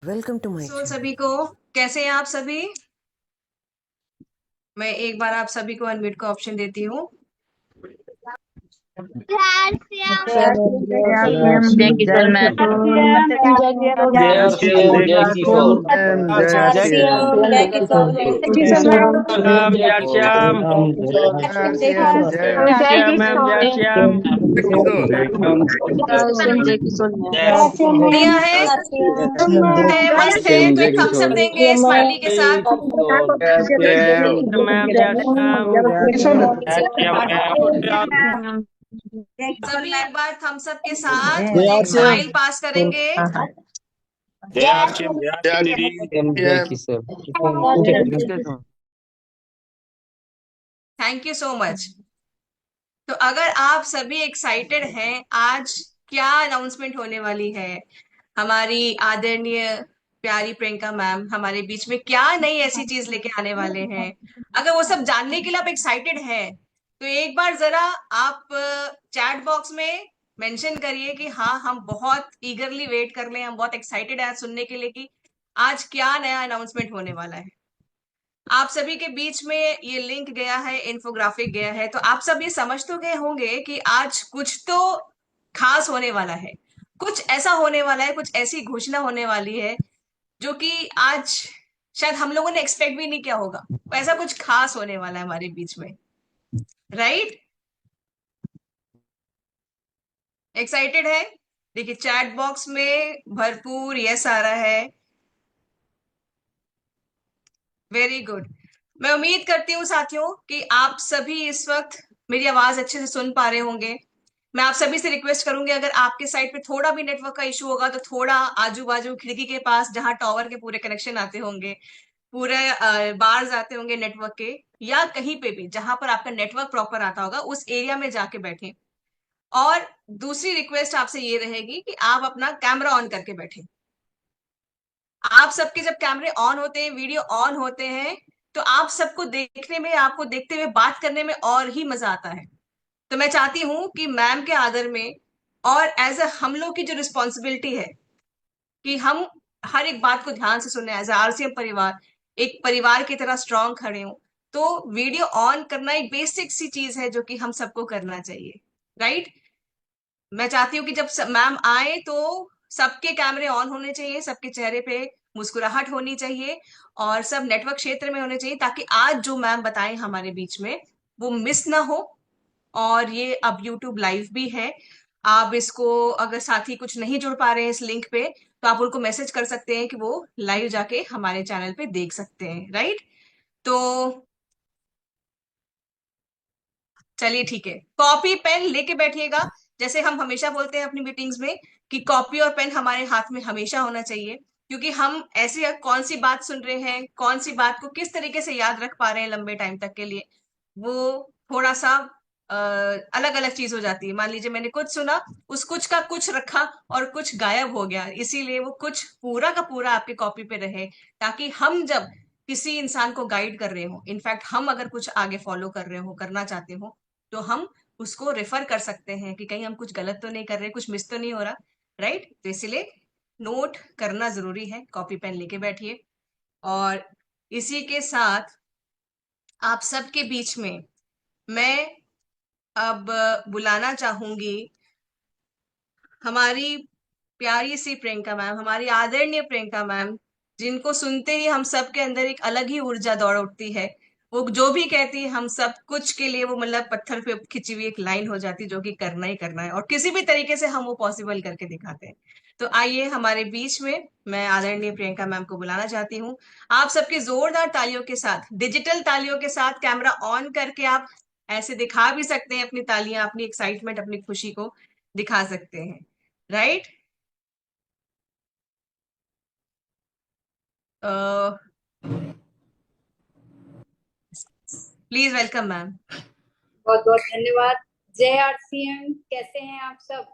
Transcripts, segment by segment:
Welcome to my channel. सभी को कैसे हैं आप सभी। मैं एक बार आप सभी को अनम्यूट का ऑप्शन देती हूँ। जय श्याम जय किशोर जय मैम। किशोर जय जय श्याम जय किशोर मैम जय जय श्याम राम जय श्याम जय श्याम मैम जय श्याम जय किशोर मैम। बढ़िया है, मस्त है। तो एक थम्स अप देंगे स्माइली के साथ। जय श्याम मैम जय श्याम जय श्याम मैम सभी एक बार थम्स अप के साथ जय एक श्याम स्माइल पास करेंगे। जय श्याम जय श्याम दीदी थैंक यू सो मच। तो अगर आप सभी एक्साइटेड हैं, आज क्या अनाउंसमेंट होने वाली है, हमारी आदरणीय प्यारी प्रियंका मैम हमारे बीच में क्या नई ऐसी चीज लेके आने वाले हैं, अगर वो सब जानने के लिए आप एक्साइटेड हैं तो एक बार जरा आप चैट बॉक्स में मेंशन करिए कि हाँ, हम बहुत ईगरली वेट कर रहे हैं, हम बहुत एक्साइटेड हैं सुनने के लिए कि आज क्या नया अनाउंसमेंट होने वाला है। आप सभी के बीच में ये लिंक गया है, इन्फोग्राफिक गया है, तो आप सब ये समझ तो गए होंगे कि आज कुछ तो खास होने वाला है, कुछ ऐसा होने वाला है, कुछ ऐसी घोषणा होने वाली है जो कि आज शायद हम लोगों ने एक्सपेक्ट भी नहीं किया होगा। ऐसा कुछ खास होने वाला है हमारे बीच में, राइट? एक्साइटेड है? देखिए चैट बॉक्स में भरपूर यस आ रहा है। Very good. मैं उम्मीद करती हूँ साथियों कि आप सभी इस वक्त मेरी आवाज अच्छे से सुन पा रहे होंगे। मैं आप सभी से रिक्वेस्ट करूंगी, अगर आपके साइड पे थोड़ा भी नेटवर्क का इशू होगा तो थोड़ा आजू बाजू खिड़की के पास जहां टावर के पूरे कनेक्शन आते होंगे, पूरे बार्स आते होंगे नेटवर्क के, या कहीं पे भी जहां पर आपका नेटवर्क प्रॉपर आता होगा उस एरिया में जाके बैठे। और दूसरी रिक्वेस्ट आपसे ये रहेगी कि आप अपना कैमरा ऑन करके बैठे। आप सबके जब कैमरे ऑन होते हैं, वीडियो ऑन होते हैं, तो आप सबको देखने में, आपको देखते हुए बात करने में और ही मजा आता है। तो मैं चाहती हूं कि मैम के आदर में और एज अ हम लोग की जो रिस्पॉन्सिबिलिटी है कि हम हर एक बात को ध्यान से सुने, एज आरसीएम परिवार एक परिवार की तरह स्ट्रांग खड़े हो, तो वीडियो ऑन करना एक बेसिक सी चीज है जो कि हम सबको करना चाहिए, राइट? मैं चाहती हूँ कि जब मैम आए तो सबके कैमरे ऑन होने चाहिए, सबके चेहरे पे मुस्कुराहट होनी चाहिए और सब नेटवर्क क्षेत्र में होने चाहिए, ताकि आज जो मैम बताएं हमारे बीच में वो मिस ना हो। और ये अब यूट्यूब लाइव भी है। आप इसको, अगर साथी कुछ नहीं जुड़ पा रहे हैं इस लिंक पे, तो आप उनको मैसेज कर सकते हैं कि वो लाइव जाके हमारे चैनल पे देख सकते हैं, राइट? तो चलिए ठीक है, कॉपी पेन लेके बैठिएगा। जैसे हम हमेशा बोलते हैं अपनी मीटिंग्स में कि कॉपी और पेन हमारे हाथ में हमेशा होना चाहिए, क्योंकि हम ऐसे कौन सी बात सुन रहे हैं, कौन सी बात को किस तरीके से याद रख पा रहे हैं लंबे टाइम तक के लिए, वो थोड़ा सा अलग अलग चीज हो जाती है। मान लीजिए मैंने कुछ सुना, उस कुछ का कुछ रखा और कुछ गायब हो गया, इसीलिए वो कुछ पूरा का पूरा आपके कॉपी पे रहे, ताकि हम जब किसी इंसान को गाइड कर रहे हो, इनफैक्ट हम अगर कुछ आगे फॉलो कर रहे हो, करना चाहते हो, तो हम उसको रेफर कर सकते हैं कि कहीं हम कुछ गलत तो नहीं कर रहे, कुछ मिस तो नहीं हो रहा, राइट? तो इसलिए नोट करना जरूरी है, कॉपी पेन लेके बैठिए। और इसी के साथ आप सबके बीच में मैं अब बुलाना चाहूंगी हमारी प्यारी सी प्रियंका मैम, हमारी आदरणीय प्रियंका मैम, जिनको सुनते ही हम सब के अंदर एक अलग ही ऊर्जा दौड़ उठती है। वो जो भी कहती है हम सब कुछ के लिए वो मतलब पत्थर पे खिंची हुई एक लाइन हो जाती है, जो कि करना ही करना है और किसी भी तरीके से हम वो पॉसिबल करके दिखाते हैं। तो आइए हमारे बीच में मैं आदरणीय प्रियंका मैम को बुलाना चाहती हूँ। आप सबके जोरदार तालियों के साथ, डिजिटल तालियों के साथ, कैमरा ऑन करके आप ऐसे दिखा भी सकते हैं अपनी तालियां, अपनी एक्साइटमेंट, अपनी खुशी को दिखा सकते हैं, राइट? Please welcome ma'am. बहुत बहुत धन्यवाद। जय आरसीएम। कैसे हैं आप सब?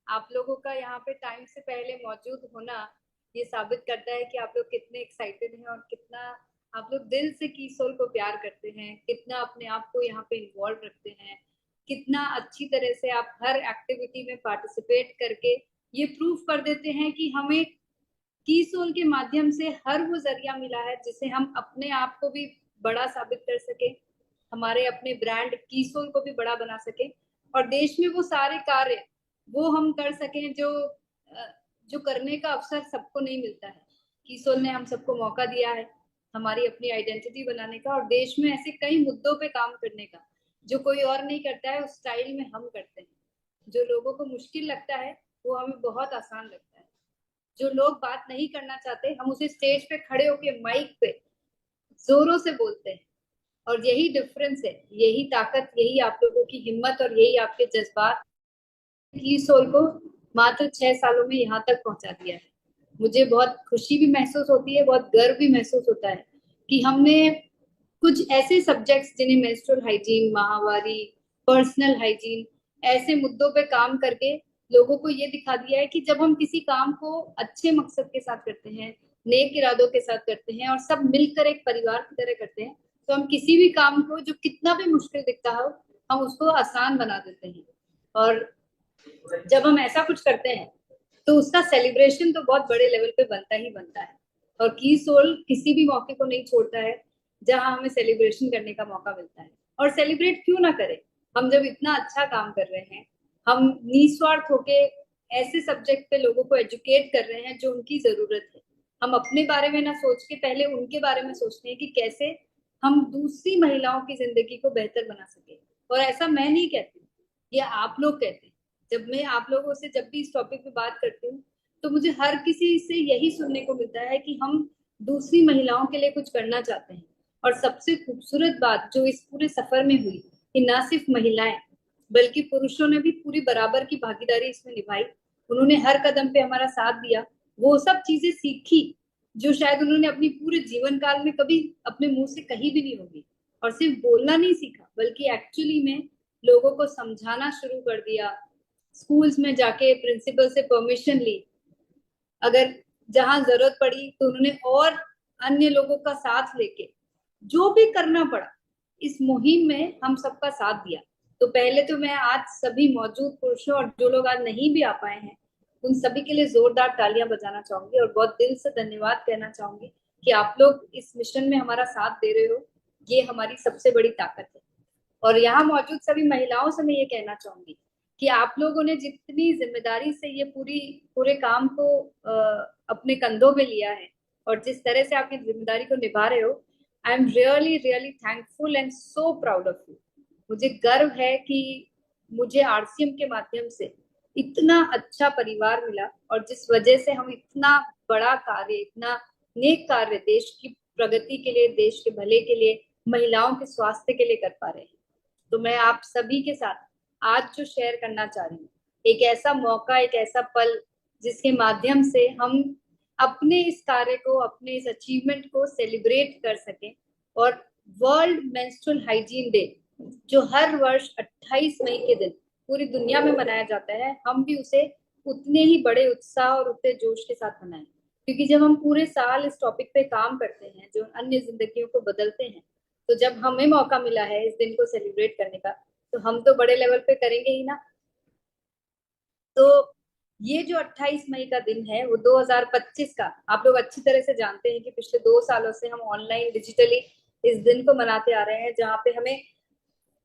आप लोगों का यहाँ पे टाइम से पहले मौजूद होना ये साबित करता है कि आप लोग कितने एक्साइटेड हैं और कितना आप लोग दिल से किशोर को प्यार करते हैं, कितना अपने आप को यहाँ पे इन्वॉल्व रखते हैं, कितना अच्छी तरह से आप हर एक्टिविटी में पार्टिसिपेट करके ये प्रूफ कर देते हैं कि हमें की सोल के माध्यम से हर वो जरिया मिला है जिससे हम अपने आप को भी बड़ा साबित कर सके, हमारे अपने ब्रांड की सोल को भी बड़ा बना सके, और देश में वो सारे कार्य वो हम कर सकें जो करने का अवसर सबको नहीं मिलता है। की सोल ने हम सबको मौका दिया है हमारी अपनी आइडेंटिटी बनाने का, और देश में ऐसे कई मुद्दों पे काम करने का जो कोई और नहीं करता है, उस स्टाइल में हम करते हैं। जो लोगों को मुश्किल लगता है वो हमें बहुत आसान लगता है। जो लोग बात नहीं करना चाहते, हम उसे स्टेज पे खड़े होके माइक पे जोरों से बोलते हैं। और यही डिफरेंस है, यही ताकत, यही आप लोगों की हिम्मत और यही आपके जज्बात की सोल को मात्र 6 सालों में यहाँ तक पहुंचा दिया है। मुझे बहुत खुशी भी महसूस होती है, बहुत गर्व भी महसूस होता है कि हमने कुछ ऐसे सब्जेक्ट्स जिन्हें मेंस्ट्रुअल हाइजीन, माहवारी, पर्सनल हाइजीन, ऐसे मुद्दों पे काम करके लोगों को ये दिखा दिया है कि जब हम किसी काम को अच्छे मकसद के साथ करते हैं, नेक इरादों के साथ करते हैं और सब मिलकर एक परिवार की तरह करते हैं, तो हम किसी भी काम को जो कितना भी मुश्किल दिखता हो, हम उसको आसान बना देते हैं। और जब हम ऐसा कुछ करते हैं तो उसका सेलिब्रेशन तो बहुत बड़े लेवल पे बनता ही बनता है। और की सोल किसी भी मौके को नहीं छोड़ता है जहां हमें सेलिब्रेशन करने का मौका मिलता है। और सेलिब्रेट क्यों ना करें, हम जब इतना अच्छा काम कर रहे हैं, हम निस्वार्थ होके ऐसे सब्जेक्ट पे लोगों को एजुकेट कर रहे हैं जो उनकी जरूरत है। हम अपने बारे में ना सोच के पहले उनके बारे में सोचते हैं कि कैसे हम दूसरी महिलाओं की जिंदगी को बेहतर बना सके। और ऐसा मैं नहीं कहती, ये आप लोग कहते हैं। जब मैं आप लोगों से जब भी इस टॉपिक पे बात करती हूँ तो मुझे हर किसी से यही सुनने को मिलता है कि हम दूसरी महिलाओं के लिए कुछ करना चाहते हैं। और सबसे खूबसूरत बात जो इस पूरे सफर में हुई कि ना सिर्फ महिलाएं बल्कि पुरुषों ने भी पूरी बराबर की भागीदारी इसमें निभाई। उन्होंने हर कदम पे हमारा साथ दिया, वो सब चीजें सीखी जो शायद उन्होंने अपनी पूरे जीवन काल में कभी अपने मुंह से कही भी नहीं होगी। और सिर्फ बोलना नहीं सीखा बल्कि एक्चुअली में लोगों को समझाना शुरू कर दिया। स्कूल्स में जाके प्रिंसिपल से परमिशन ली, अगर जहां जरूरत पड़ी तो उन्होंने और अन्य लोगों का साथ लेके जो भी करना पड़ा इस मुहिम में हम सबका साथ दिया। तो पहले तो मैं आज सभी मौजूद पुरुषों और जो लोग आज नहीं भी आ पाए हैं उन सभी के लिए जोरदार तालियां बजाना चाहूंगी और बहुत दिल से धन्यवाद कहना चाहूंगी कि आप लोग इस मिशन में हमारा साथ दे रहे हो। ये हमारी सबसे बड़ी ताकत है। और यहाँ मौजूद सभी महिलाओं से मैं ये कहना चाहूंगी कि आप लोगों ने जितनी जिम्मेदारी से ये पूरे काम को अपने कंधों पे लिया है और जिस तरह से आपकी जिम्मेदारी को निभा रहे हो, I am really really thankful and so proud of you. मुझे गर्व है कि मुझे आरसीएम के माध्यम से इतना अच्छा परिवार मिला और जिस वजह से हम इतना बड़ा कार्य, इतना नेक कार्य देश की प्रगति के लिए, देश के भले के लिए, महिलाओं के स्वास्थ्य के लिए कर पा रहे हैं। तो मैं आप सभी के साथ आज जो शेयर करना चाह रही हूँ, एक ऐसा मौका, एक ऐसा पल जिसके माध्यम से हम अपने इस कार्य को, अपने इस अचीवमेंट को सेलिब्रेट कर सकें। और वर्ल्ड मेंस्ट्रुअल हाइजीन डे जो हर वर्ष 28 मई के दिन पूरी दुनिया में मनाया जाता है, हम भी उसे उतने ही बड़े उत्साह और उतने जोश के साथ मनाएं। क्योंकि जब हम पूरे साल इस टॉपिक पे काम करते हैं जो अन्य जिंदगियों को बदलते हैं, तो जब हमें मौका मिला है इस दिन को सेलिब्रेट करने का, तो हम तो बड़े लेवल पे करेंगे ही ना। तो ये जो 28 मई का दिन है वो 2025 का, आप लोग अच्छी तरह से जानते हैं कि पिछले 2 सालों से हम ऑनलाइन डिजिटली इस दिन को मनाते आ रहे हैं, जहाँ पे हमें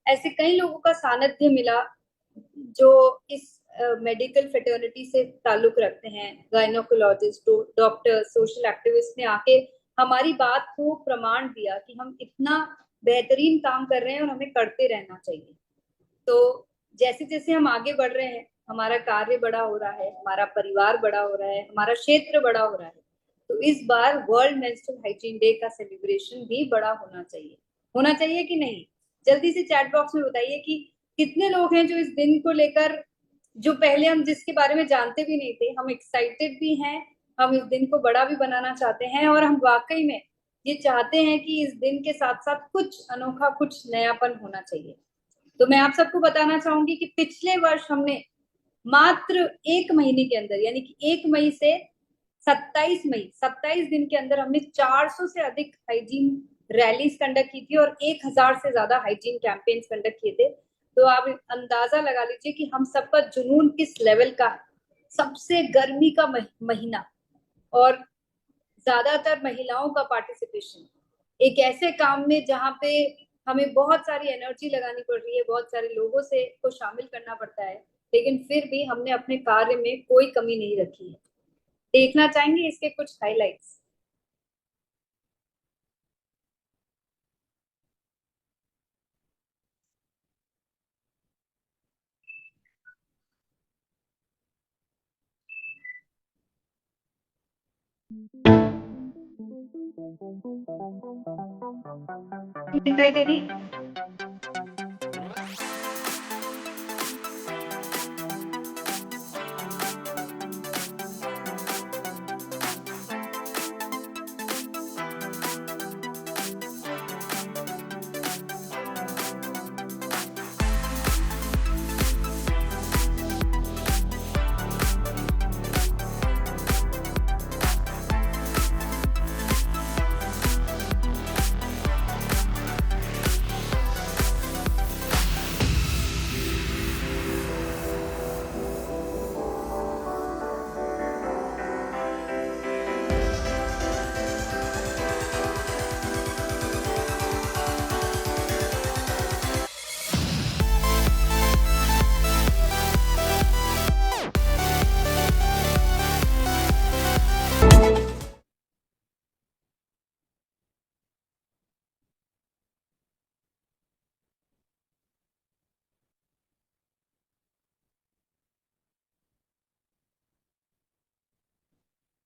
ऐसे कई लोगों का सानिध्य मिला जो इस मेडिकल फेटर्निटी से ताल्लुक रखते हैं। गायनोकोलॉजिस्ट, डॉक्टर, सोशल एक्टिविस्ट ने आके हमारी बात को प्रमाण दिया कि हम इतना बेहतरीन काम कर रहे हैं और हमें करते रहना चाहिए। तो जैसे जैसे हम आगे बढ़ रहे हैं, हमारा कार्य बड़ा हो रहा है, हमारा परिवार बड़ा हो रहा है, हमारा क्षेत्र बड़ा हो रहा है, तो इस बार वर्ल्ड मेंस्ट्रुअल हाइजीन डे का सेलिब्रेशन भी बड़ा होना चाहिए। होना चाहिए कि नहीं? जल्दी से चैट बॉक्स में बताइए कि कितने लोग हैं जो इस दिन को लेकर, जो पहले हम जिसके बारे में जानते भी नहीं थे, हम एक्साइटेड भी हैं, हम इस दिन को बड़ा भी बनाना चाहते हैं और हम वाकई में ये चाहते हैं कि इस दिन के साथ साथ कुछ अनोखा, कुछ नयापन होना चाहिए। तो मैं आप सबको बताना चाहूंगी कि पिछले वर्ष हमने मात्र 1 महीने के अंदर, यानी कि 1 मई से 27 मई, 27 दिन के अंदर हमने 400 से अधिक हाइजीन रैलीज कंडक्ट की थी और 1000 से ज्यादा हाइजीन कैंपेन्स कंडक्ट किए थे। तो आप अंदाजा लगा लीजिए कि हम सबका जुनून किस लेवल का है। सबसे गर्मी का महीना और ज्यादातर महिलाओं का पार्टिसिपेशन एक ऐसे काम में जहाँ पे हमें बहुत सारी एनर्जी लगानी पड़ रही है, बहुत सारे लोगों से को शामिल करना पड़ता है, लेकिन फिर भी हमने अपने कार्य में कोई कमी नहीं रखी है। देखना चाहेंगे इसके कुछ हाइलाइट्स। दिखाई दे रही।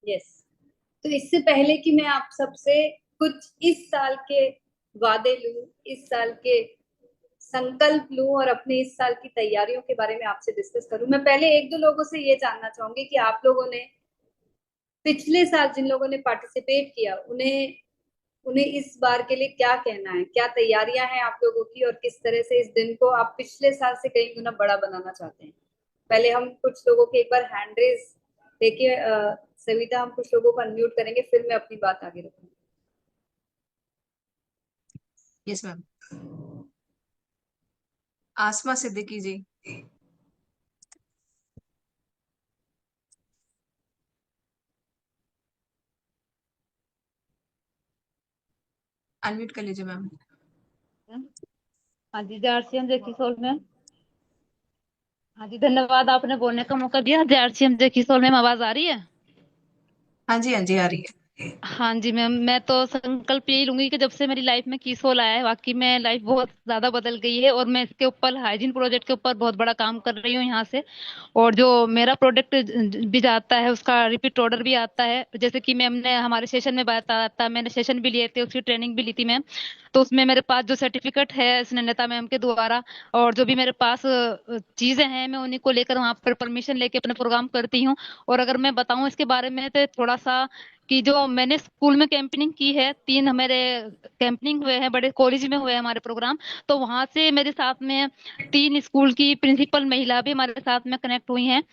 यस, तो इससे पहले कि मैं आप सबसे कुछ इस साल के वादे लूं, इस साल के संकल्प लूं और अपने इस साल की तैयारियों के बारे में आपसे डिस्कस करूं, मैं पहले एक दो लोगों से ये जानना चाहूंगी कि आप लोगों ने पिछले साल जिन लोगों ने पार्टिसिपेट किया उन्हें उन्हें इस बार के लिए क्या कहना है, क्या तैयारियां हैं आप लोगों की, और किस तरह से इस दिन को आप पिछले साल से कई गुना बड़ा बनाना चाहते हैं। पहले हम कुछ लोगों के एक बार हैंड रेज देखिए, सविता हम कुछ लोगों को अनम्यूट करेंगे, फिर मैं अपनी बात आगे रखूंगी। Yes ma'am. Asma Siddiqui ji. Unmute कर लीजिए मैम। हाँ जी, जय किशोर मैम। हाँ जी, धन्यवाद आपने बोलने का मौका दिया। जय किशोर मैम, आवाज आ रही है? हाँ जी, हाँ जी, आ रही है। हाँ जी मैम, मैं तो संकल्प यही लूंगी कि जब से मेरी लाइफ में कीसोल आया है, वाकई में लाइफ बहुत ज्यादा बदल गई है, और मैं इसके ऊपर हाइजीन प्रोजेक्ट के ऊपर बहुत बड़ा काम कर रही हूँ यहाँ से। और जो मेरा प्रोडक्ट भी जाता है उसका रिपीट ऑर्डर भी आता है। जैसे कि मैम ने हमारे सेशन में बताया था, मैंने सेशन भी लिए थे, उसकी ट्रेनिंग भी ली थी मैम। तो उसमें मेरे पास जो सर्टिफिकेट है स्नेहलता मैम के द्वारा, और जो भी मेरे पास चीजें हैं, मैं उन्हीं को लेकर वहां पर परमिशन लेके अपना प्रोग्राम करती हूँ। और अगर मैं बताऊं इसके बारे में तो थोड़ा सा, कि जो मैंने स्कूल में कैंपिंग की है, 3 हमारे कैंपिंग हुए हैं, बड़े कॉलेज में हुए हैं हमारे प्रोग्राम। तो वहां से मेरे साथ में 3 स्कूल की प्रिंसिपल महिला भी हमारे साथ में कनेक्ट हुई हैं,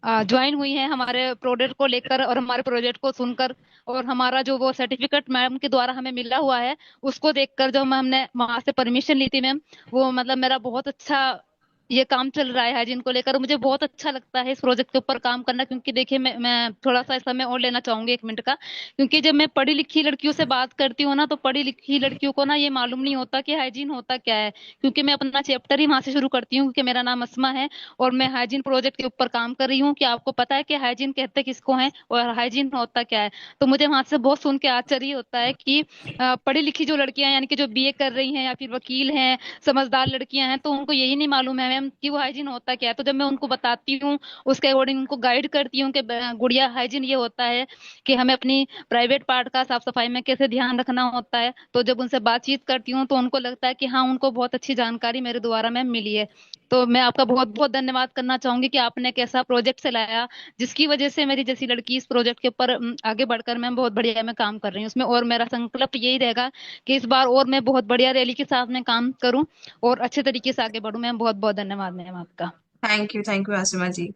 ज्वाइन हुई हैं हमारे प्रोजेक्ट को लेकर और हमारे प्रोजेक्ट को सुनकर। और हमारा जो वो सर्टिफिकेट मैम के द्वारा हमें मिला हुआ है, उसको देखकर जो हमने वहां से परमिशन ली थी मैम, वो मतलब मेरा बहुत अच्छा ये काम चल रहा है हाइजीन को लेकर। मुझे बहुत अच्छा लगता है इस प्रोजेक्ट के ऊपर काम करना, क्योंकि देखिए मैं थोड़ा सा समय और लेना चाहूंगी 1 मिनट का। क्योंकि जब मैं पढ़ी लिखी लड़कियों से बात करती हूँ ना, तो पढ़ी लिखी लड़कियों को ना ये मालूम नहीं होता कि हाइजीन होता क्या है। क्योंकि मैं अपना चैप्टर ही वहां से शुरू करती हूँ, क्योंकि मेरा नाम अस्मा है और मैं हाइजीन प्रोजेक्ट के ऊपर काम कर रही हूँ। कि आपको पता है कि हाइजीन कहते किसको है और हाइजीन होता क्या है? तो मुझे वहां से बहुत सुन के आश्चर्य होता है कि पढ़ी लिखी जो लड़कियां, यानी कि जो बीए कर रही हैं या फिर वकील हैं, समझदार लड़कियां हैं, तो उनको यही नहीं मालूम है मैम कि वो हाइजीन होता क्या है। तो जब मैं उनको बताती हूँ, उसके अकॉर्डिंग उनको गाइड करती हूँ कि गुड़िया, हाइजीन ये होता है कि हमें अपनी प्राइवेट पार्ट का साफ सफाई में कैसे ध्यान रखना होता है। तो जब उनसे बातचीत करती हूँ तो उनको लगता है कि हाँ, उनको बहुत अच्छी जानकारी मेरे द्वारा मैम मिली है। तो मैं आपका बहुत बहुत धन्यवाद करना चाहूंगी कि आपने कैसा प्रोजेक्ट चलाया, जिसकी वजह से मेरी जैसी लड़की इस प्रोजेक्ट के ऊपर आगे बढ़कर मैं बहुत बढ़िया मैं काम कर रही हूँ उसमें। और मेरा संकल्प यही रहेगा कि इस बार और मैं बहुत बढ़िया रैली के साथ में काम करूं और अच्छे तरीके से आगे बढ़ूं। मैम बहुत बहुत धन्यवाद मैम आपका। थैंक यू आसिमा जी।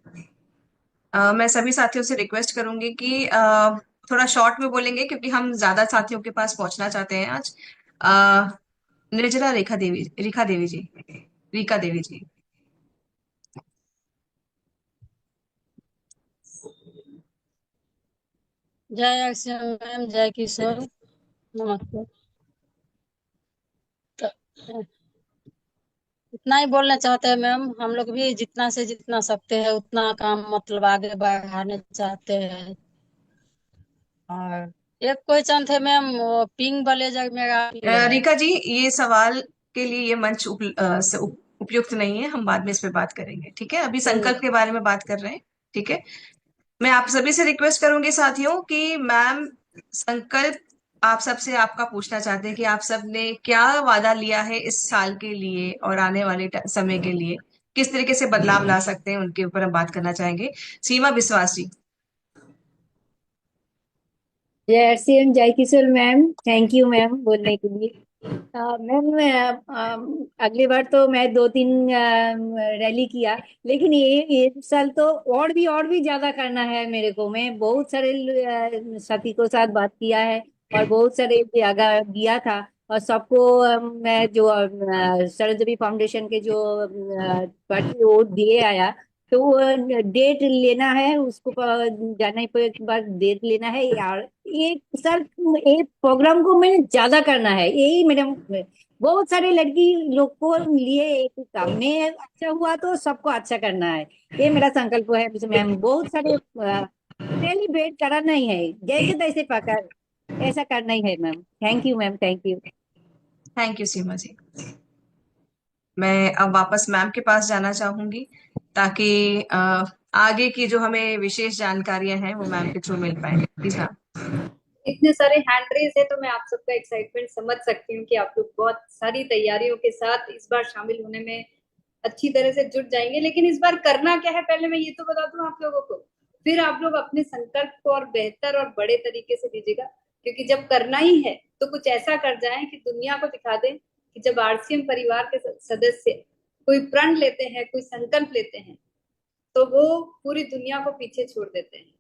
मैं सभी साथियों से रिक्वेस्ट करूंगी कि थोड़ा शॉर्ट में बोलेंगे, क्योंकि हम ज्यादा साथियों के पास पहुंचना चाहते हैं आज। अ, निर्जला रेखा देवी जी, रीका देवी जी। जय अक्षय मैम, जय किशोर, नमस्ते। तो इतना ही बोलना चाहते हैं मैम, हम लोग भी जितना से जितना सकते हैं उतना काम मतलब आगे बढ़ाने चाहते हैं। और एक क्वेश्चन थे मैम, वो पिंक ब्लेजर मेरा है। रिका जी, ये सवाल के लिए ये मंच उपयुक्त नहीं है, हम बाद में इस पे बात करेंगे, ठीक है? अभी संकल्प के बारे में बात कर रहे हैं, ठीक है? मैं आप सभी से रिक्वेस्ट करूंगी साथियों कि मैम संकल्प आप सबसे आपका पूछना चाहते हैं कि आप सब ने क्या वादा लिया है इस साल के लिए और आने वाले समय के लिए, किस तरीके से बदलाव ला सकते हैं, उनके ऊपर हम बात करना चाहेंगे। सीमा विश्वास जी। जय हरसिंह, जय Kishore ma'am, thank you ma'am बोलने के लिए। मैम अगली बार तो मैं 2-3 रैली किया, लेकिन ये साल तो और भी ज्यादा करना है मेरे को। मैं बहुत सारे साथी को साथ बात किया है और बहुत सारे जगह गया था, और सबको मैं जो सरस्वती फाउंडेशन के जो पार्टी वो दिए आया। तो वो डेट लेना है उसको, जाने पर एक बार डेट लेना है यार। एक सर, एक प्रोग्राम को मैंने ज्यादा करना है, यही मेरे बहुत सारे लड़की लोग को लिए एक काम में अच्छा हुआ तो सबको अच्छा करना है, ये मेरा संकल्प है मैम। बहुत सारे सेलिब्रेट कराना ही है, जैसे तैसे पकड़ ऐसा करना ही है ma'am. Thank you ma'am, thank you. Thank you Seema ji. मैं अब वापस मैम के पास जाना चाहूंगी ताकि आगे की जो हमें विशेष जानकारियां हैं वो मैम के थ्रू मिल पाए। Please ma'am. इतने सारे हैंड रेज है तो मैं आप सबका एक्साइटमेंट समझ सकती हूँ कि आप लोग बहुत सारी तैयारियों के साथ इस बार शामिल होने में अच्छी तरह से जुट जाएंगे। लेकिन इस बार करना क्या है, पहले मैं ये तो बता दूं आप लोगों को, फिर आप लोग अपने संकल्प को और बेहतर और बड़े तरीके से दीजिएगा। क्योंकि जब करना ही है तो कुछ ऐसा कर जाएं कि दुनिया को दिखा दें कि जब आरसीएम परिवार के सदस्य कोई प्रण लेते हैं, कोई संकल्प लेते हैं, तो वो पूरी दुनिया को पीछे छोड़ देते हैं।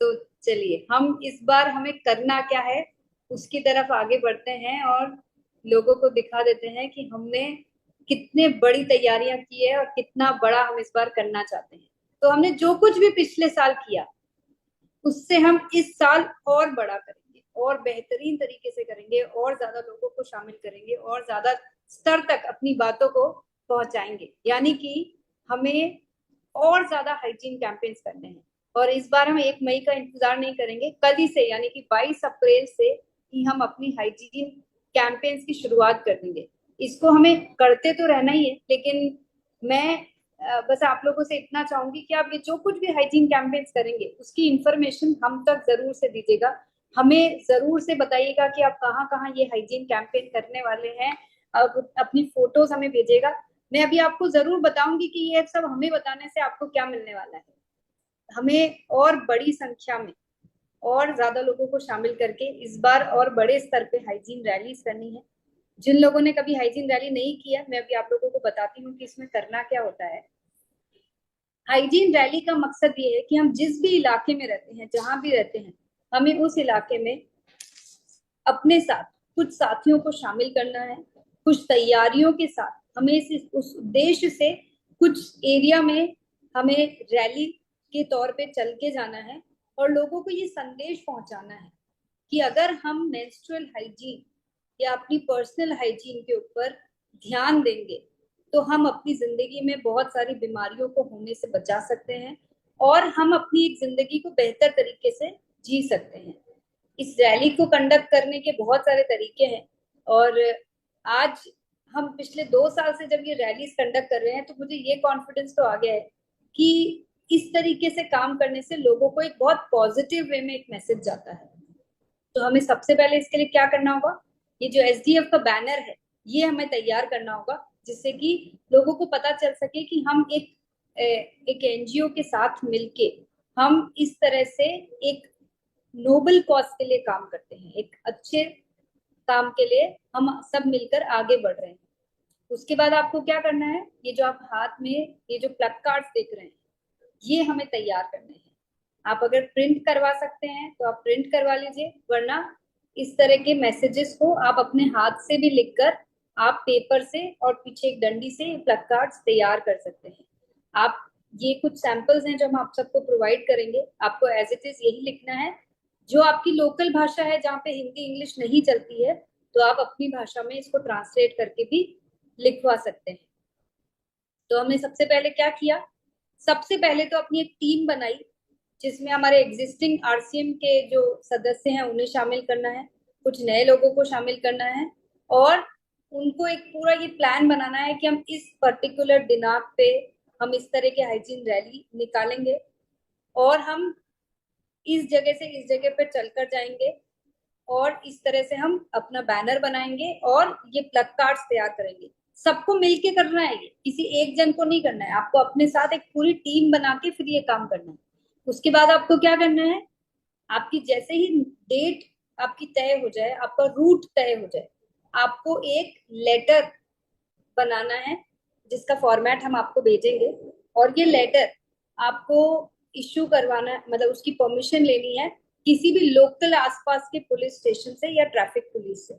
तो चलिए, हम इस बार हमें करना क्या है उसकी तरफ आगे बढ़ते हैं और लोगों को दिखा देते हैं कि हमने कितने बड़ी तैयारियां की है और कितना बड़ा हम इस बार करना चाहते हैं। तो हमने जो कुछ भी पिछले साल किया उससे हम इस साल और बड़ा करेंगे और बेहतरीन तरीके से करेंगे और ज्यादा लोगों को शामिल करेंगे और ज्यादा स्तर तक अपनी बातों को पहुंचाएंगे। यानी कि हमें और ज्यादा हाइजीन कैंपेन्स करने हैं। और इस बार हम 1 मई का इंतजार नहीं करेंगे, कल ही से यानी कि 22 अप्रैल से ही हम अपनी हाइजीन कैंपेन्स की शुरुआत कर देंगे। इसको हमें करते तो रहना ही है, लेकिन मैं बस आप लोगों से इतना चाहूंगी कि आप ये जो कुछ भी हाइजीन कैंपेन्स करेंगे उसकी इंफॉर्मेशन हम तक जरूर से दीजिएगा। हमें जरूर से बताइएगा कि आप कहाँ कहाँ ये हाइजीन कैंपेन करने वाले हैं। अब अपनी फोटोज हमें भेजिएगा। मैं अभी आपको जरूर बताऊंगी कि ये सब हमें बताने से आपको क्या मिलने वाला है। हमें और बड़ी संख्या में और ज्यादा लोगों को शामिल करके इस बार और बड़े स्तर पे हाइजीन रैलीज करनी है। जिन लोगों ने कभी हाइजीन रैली नहीं किया, मैं अभी आप लोगों को बताती हूँ कि इसमें करना क्या होता है। हाइजीन रैली का मकसद ये है कि हम जिस भी इलाके में रहते हैं, जहां भी रहते हैं, हमें उस इलाके में अपने साथ कुछ साथियों को शामिल करना है। कुछ तैयारियों के साथ हमें उस उद्देश्य से कुछ एरिया में हमें रैली के तौर पे चल के जाना है और लोगों को ये संदेश पहुंचाना है कि अगर हम मेंस्ट्रुअल हाइजीन या अपनी पर्सनल हाइजीन के ऊपर ध्यान देंगे तो हम अपनी जिंदगी में बहुत सारी बीमारियों को होने से बचा सकते हैं और हम अपनी एक जिंदगी को बेहतर तरीके से जी सकते हैं। इस रैली को कंडक्ट करने के बहुत सारे तरीके हैं और आज हम पिछले 2 साल से जब ये रैलीज कंडक्ट कर रहे हैं तो मुझे ये कॉन्फिडेंस तो आ गया है कि इस तरीके से काम करने से लोगों को एक बहुत पॉजिटिव वे में एक मैसेज जाता है। तो हमें सबसे पहले इसके लिए क्या करना होगा, ये जो एसडीएफ का बैनर है ये हमें तैयार करना होगा, जिससे कि लोगों को पता चल सके कि हम एक एनजीओ के साथ मिलके हम इस तरह से एक नोबल कॉज के लिए काम करते हैं, एक अच्छे काम के लिए हम सब मिलकर आगे बढ़ रहे हैं। उसके बाद आपको क्या करना है, ये जो आप हाथ में ये जो प्लग कार्ड्स देख रहे हैं ये हमें तैयार करने हैं। आप अगर प्रिंट करवा सकते हैं तो आप प्रिंट करवा लीजिए, वरना इस तरह के मैसेजेस को आप अपने हाथ से भी लिखकर आप पेपर से और पीछे एक डंडी से प्लग कार्ड्स तैयार कर सकते हैं। आप ये कुछ सैंपल्स हैं जो हम आप सबको प्रोवाइड करेंगे। आपको एज इट इज यही लिखना है जो आपकी लोकल भाषा है, जहाँ पे हिंदी इंग्लिश नहीं चलती है, तो आप अपनी भाषा में इसको ट्रांसलेट करके भी लिखवा सकते हैं। तो हमने सबसे पहले क्या किया, सबसे पहले तो अपनी एक टीम बनाई जिसमें हमारे एग्जिस्टिंग आरसीएम के जो सदस्य हैं उन्हें शामिल करना है, कुछ नए लोगों को शामिल करना है, और उनको एक पूरा ये प्लान बनाना है कि हम इस पर्टिकुलर दिनांक पे हम इस तरह के हाइजीन रैली निकालेंगे और हम इस जगह से इस जगह पे चलकर जाएंगे और इस तरह से हम अपना बैनर बनाएंगे और ये प्लग कार्ड्स तैयार करेंगे। सबको मिलके करना है, ये किसी एक जन को नहीं करना है, आपको अपने साथ एक पूरी टीम बना के फिर ये काम करना है। उसके बाद आपको क्या करना है, आपकी जैसे ही डेट आपकी तय हो जाए, आपका रूट तय हो जाए, आपको एक लेटर बनाना है जिसका फॉर्मेट हम आपको भेजेंगे, और ये लेटर आपको इश्यू करवाना है, मतलब उसकी परमिशन लेनी है किसी भी लोकल आसपास के पुलिस स्टेशन से या ट्रैफिक पुलिस से,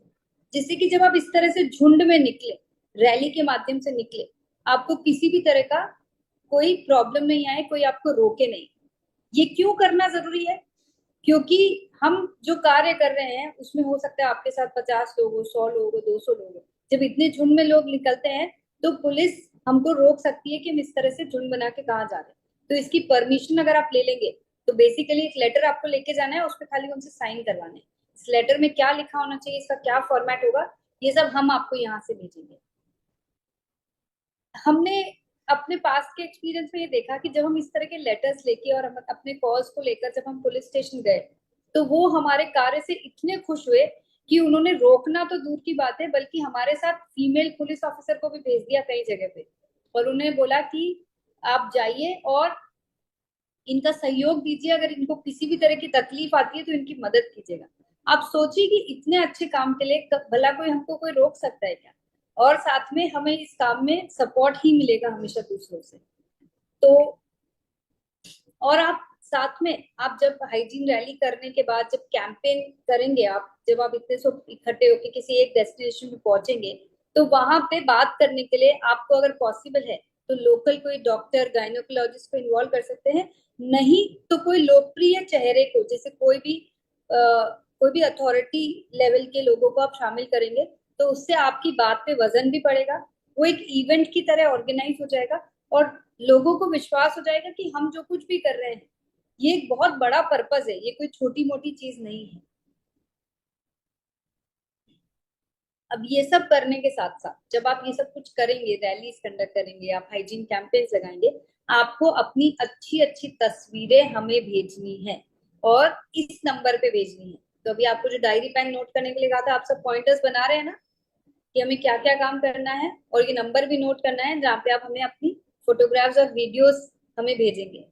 जिससे कि जब आप इस तरह से झुंड में निकले, रैली के माध्यम से निकले, आपको किसी भी तरह का कोई प्रॉब्लम नहीं आए, कोई आपको रोके नहीं। ये क्यों करना जरूरी है, क्योंकि हम जो कार्य कर रहे हैं उसमें हो सकता है आपके साथ 50 लोग हो, 100 लोग हो, 200 लोग हो। जब इतने झुंड में लोग निकलते हैं तो पुलिस हमको रोक सकती है कि हम इस तरह से झुंड बना के कहाँ जा रहे हैं। तो इसकी परमिशन अगर आप ले लेंगे तो बेसिकली एक लेटर आपको लेके जाना है, उस पर खाली उनसे साइन करवाने हैं। इस लेटर में क्या लिखा होना चाहिए, इसका क्या फॉर्मेट होगा, ये सब हम आपको यहाँ से भेजेंगे। हमने अपने पास के एक्सपीरियंस में ये देखा कि जब हम इस तरह के लेटर्स लेके और हम अपने कॉज को लेकर जब हम पुलिस स्टेशन गए, तो वो हमारे कार्य से इतने खुश हुए कि उन्होंने रोकना तो दूर की बात है, बल्कि हमारे साथ फीमेल पुलिस ऑफिसर को भी भेज दिया कई जगह पे, और उन्हें बोला कि आप जाइए और इनका सहयोग दीजिए, अगर इनको किसी भी तरह की तकलीफ आती है तो इनकी मदद कीजिएगा। आप सोचिए कि इतने अच्छे काम के लिए भला कोई हमको कोई रोक सकता है क्या, और साथ में हमें इस काम में सपोर्ट ही मिलेगा हमेशा दूसरों से। तो और आप साथ में, आप जब हाइजीन रैली करने के बाद जब कैंपेन करेंगे, आप जब आप इतने सब इकट्ठे होकर किसी एक डेस्टिनेशन में पहुंचेंगे, तो वहां पे बात करने के लिए आपको अगर पॉसिबल है तो लोकल कोई डॉक्टर, गायनोकोलॉजिस्ट को इन्वॉल्व कर सकते हैं, नहीं तो कोई लोकप्रिय चेहरे को, जैसे कोई भी अथॉरिटी लेवल के लोगों को आप शामिल करेंगे, तो उससे आपकी बात पे वजन भी पड़ेगा, वो एक इवेंट की तरह ऑर्गेनाइज हो जाएगा और लोगों को विश्वास हो जाएगा कि हम जो कुछ भी कर रहे हैं ये एक बहुत बड़ा पर्पस है, ये कोई छोटी मोटी चीज नहीं है। अब ये सब करने के साथ साथ जब आप ये सब कुछ करेंगे, रैलीज कंडक्ट करेंगे, आप हाइजीन कैंपेन्स लगाएंगे, आपको अपनी अच्छी अच्छी तस्वीरें हमें भेजनी है और इस नंबर पे भेजनी है। तो अभी आपको जो डायरी पेन नोट करने के लिए कहा था, आप सब पॉइंटर्स बना रहे हैं ना कि हमें क्या क्या काम करना है, और ये नंबर भी नोट करना है जहाँ पे आप हमें अपनी फोटोग्राफ्स और वीडियोस हमें भेजेंगे।